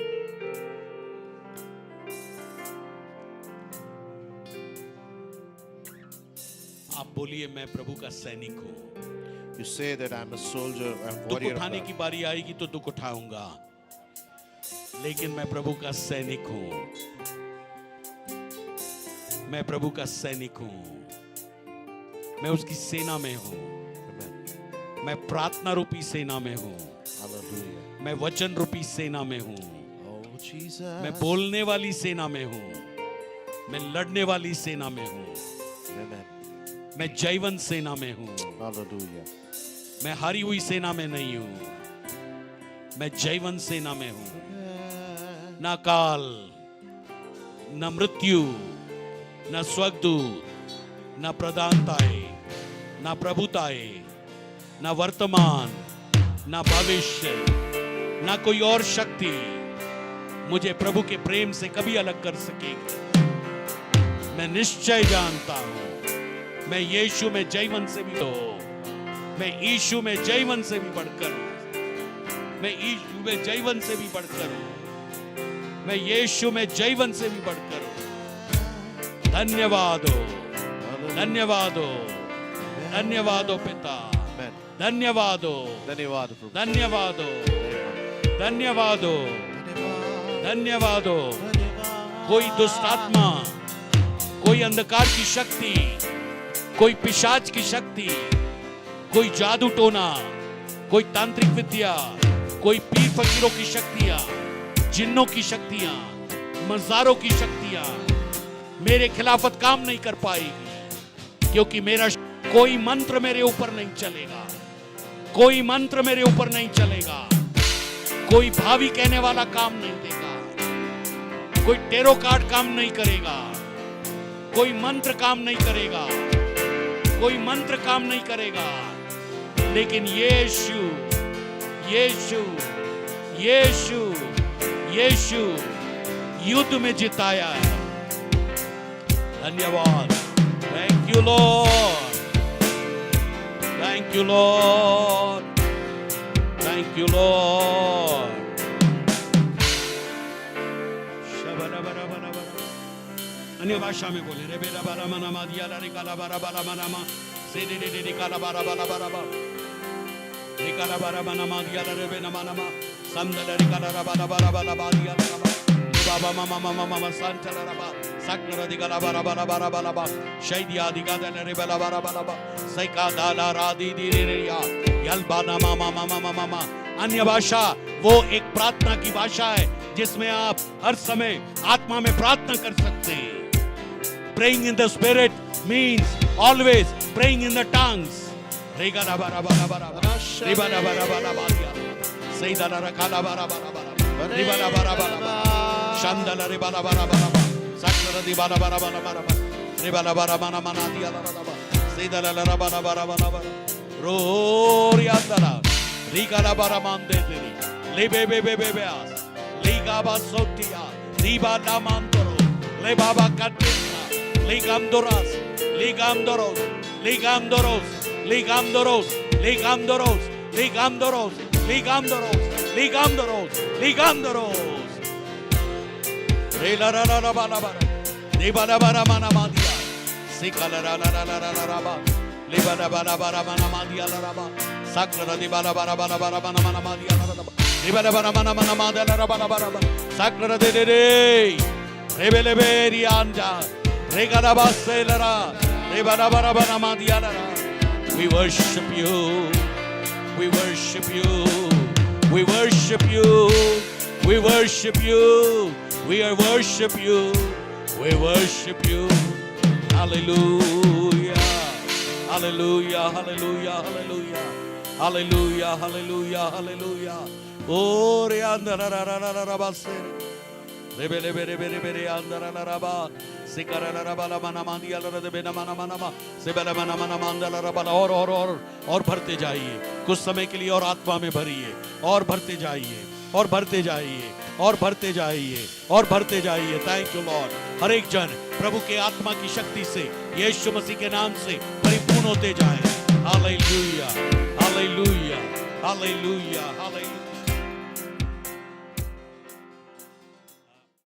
Speaker 3: आप बोलिए मैं प्रभु का सैनिक हूँ।
Speaker 1: You say that I'm a soldier, I'm
Speaker 3: दुख
Speaker 1: warrior of
Speaker 3: उठाने
Speaker 1: God.
Speaker 3: की बारी आएगी तो दुख उठाऊंगा, लेकिन मैं प्रभु का सैनिक हूँ। मैं प्रभु का सैनिक हूँ, मैं उसकी सेना में हूँ।
Speaker 1: Amen.
Speaker 3: मैं प्रार्थना रूपी सेना में हूँ,
Speaker 1: Hallelujah.
Speaker 3: मैं वचन रूपी सेना में हूँ,
Speaker 1: Oh Jesus.
Speaker 3: मैं बोलने वाली सेना में हूँ, मैं लड़ने वाली सेना में हूँ,
Speaker 1: Amen.
Speaker 3: मैं जयवंत सेना में हूँ।
Speaker 1: Hallelujah.
Speaker 3: मैं हारी हुई सेना में नहीं हूँ, मैं जयवंत सेना में हूँ। ना काल, ना मृत्यु, ना स्वर्गदूत, ना प्रधानताएं, ना प्रभुताएं, ना वर्तमान, ना भविष्य, ना कोई और शक्ति मुझे प्रभु के प्रेम से कभी अलग कर सकेगी। मैं निश्चय जानता हूं, मैं यीशु में जयवंत से भी मैं यीशु में जयवंत से भी बढ़कर हूं। मैं यीशु में जयवंत से भी बढ़कर हूं। मैं यीशु में जयवंत से भी बढ़कर हूं। धन्यवाद हो, धन्यवाद हो, धन्यवाद हो पिता,
Speaker 1: Amen.
Speaker 3: धन्यवाद हो,
Speaker 1: धन्यवाद प्रभु.
Speaker 3: धन्यवाद हो, धन्यवाद हो, धन्यवाद हो। कोई दुष्ट आत्मा, कोई अंधकार की शक्ति, कोई पिशाच की शक्ति, कोई जादू टोना, कोई तांत्रिक विद्या, कोई पीर फकीरों की शक्तियां, जिन्नों की शक्तियां, मज़ारों की शक्तियां मेरे खिलाफत काम नहीं कर पाएगी, क्योंकि मेरा कोई मंत्र मेरे ऊपर नहीं चलेगा, कोई मंत्र मेरे ऊपर नहीं चलेगा, कोई भावी कहने वाला काम नहीं देगा, कोई टेरो कार्ड काम नहीं करेगा, कोई मंत्र काम नहीं करेगा, कोई मंत्र काम नहीं करेगा, लेकिन यीशु, यीशु, यीशु, यीशु युद्ध में जिताया है। धन्यवाद। Thank you Lord, thank you Lord, thank you Lord. अन्य भाषा में बोले रे बेरा बारा मना मा दिया ला रे काला बारा बारा मना मा से दे दे काला बारा बारा बारा बा रे काला बारा मना मा दिया ला रे बेना मना मा समदल रे काला बारा बारा बारा बा दिया ला बा बाबा मामा मामा मामा संत ला बा सकल रे काला बारा बारा बारा बारा बा शैदिया दिगा दल रे बेला बारा बारा बा सैका दाला रादी दी रे या यल बाना मामा मामा मामा। अन्य भाषा वो एक प्रार्थना की भाषा है जिसमें आप हर समय आत्मा में प्रार्थना कर सकते हैं। Praying in the spirit means always praying in the tongues. Regala bara bara bara bara. Ribala bara bara bara. Seidala rakala bara bara bara. Ribala bara bara bara. Shandala ribala bara bara bara. Sakra ribala bara bara bara. Ribala bara mana mana dia bara bara. Seidala bara bara bara bara. Roriandala. Rigala bara mande diri. Lebe be be be be as. Liga basotia. Riba la mantoro. Le baba katina. Ligamdoras, ligamdoros, ligamdoros, ligamdoros, ligamdoros, ligamdoros, ligamdoros, ligamdoros, ligamdoros. Re la la la la ba la ba. Re ba la ba la ma na ma dia. Sika la la la la la la la ba. Le ba la ba la ba la ma na ma dia la la ba. Sakla la di ba la ba la ba la ba la ma na ma dia la la ba. Re ba la ba la ma na ma dia la la ba la ba la ba. Sakla la de de de. Re be le be ri anja. We worship you, we worship you, we worship you, we worship you, we worship you, we worship you. Hallelujah, hallelujah, hallelujah, hallelujah, hallelujah, hallelujah, hallelujah. Oh, Rebe rebe rebe rebe re andara la raba sikara la raba la mana mandiya la rebe na mana mana ma sebela mana mana mandala raba और भरते जाइए कुछ समय के लिए और आत्मा में भरिए और भरते जाइए और भरते जाइए और भरते जाइए और भरते जाइए। Thank you Lord. हर एक जन प्रभु के आत्मा की शक्ति से यीशु मसीह के नाम से परिपूर्ण होते जाए। Hallelujah hallelujah hallelujah hallelujah.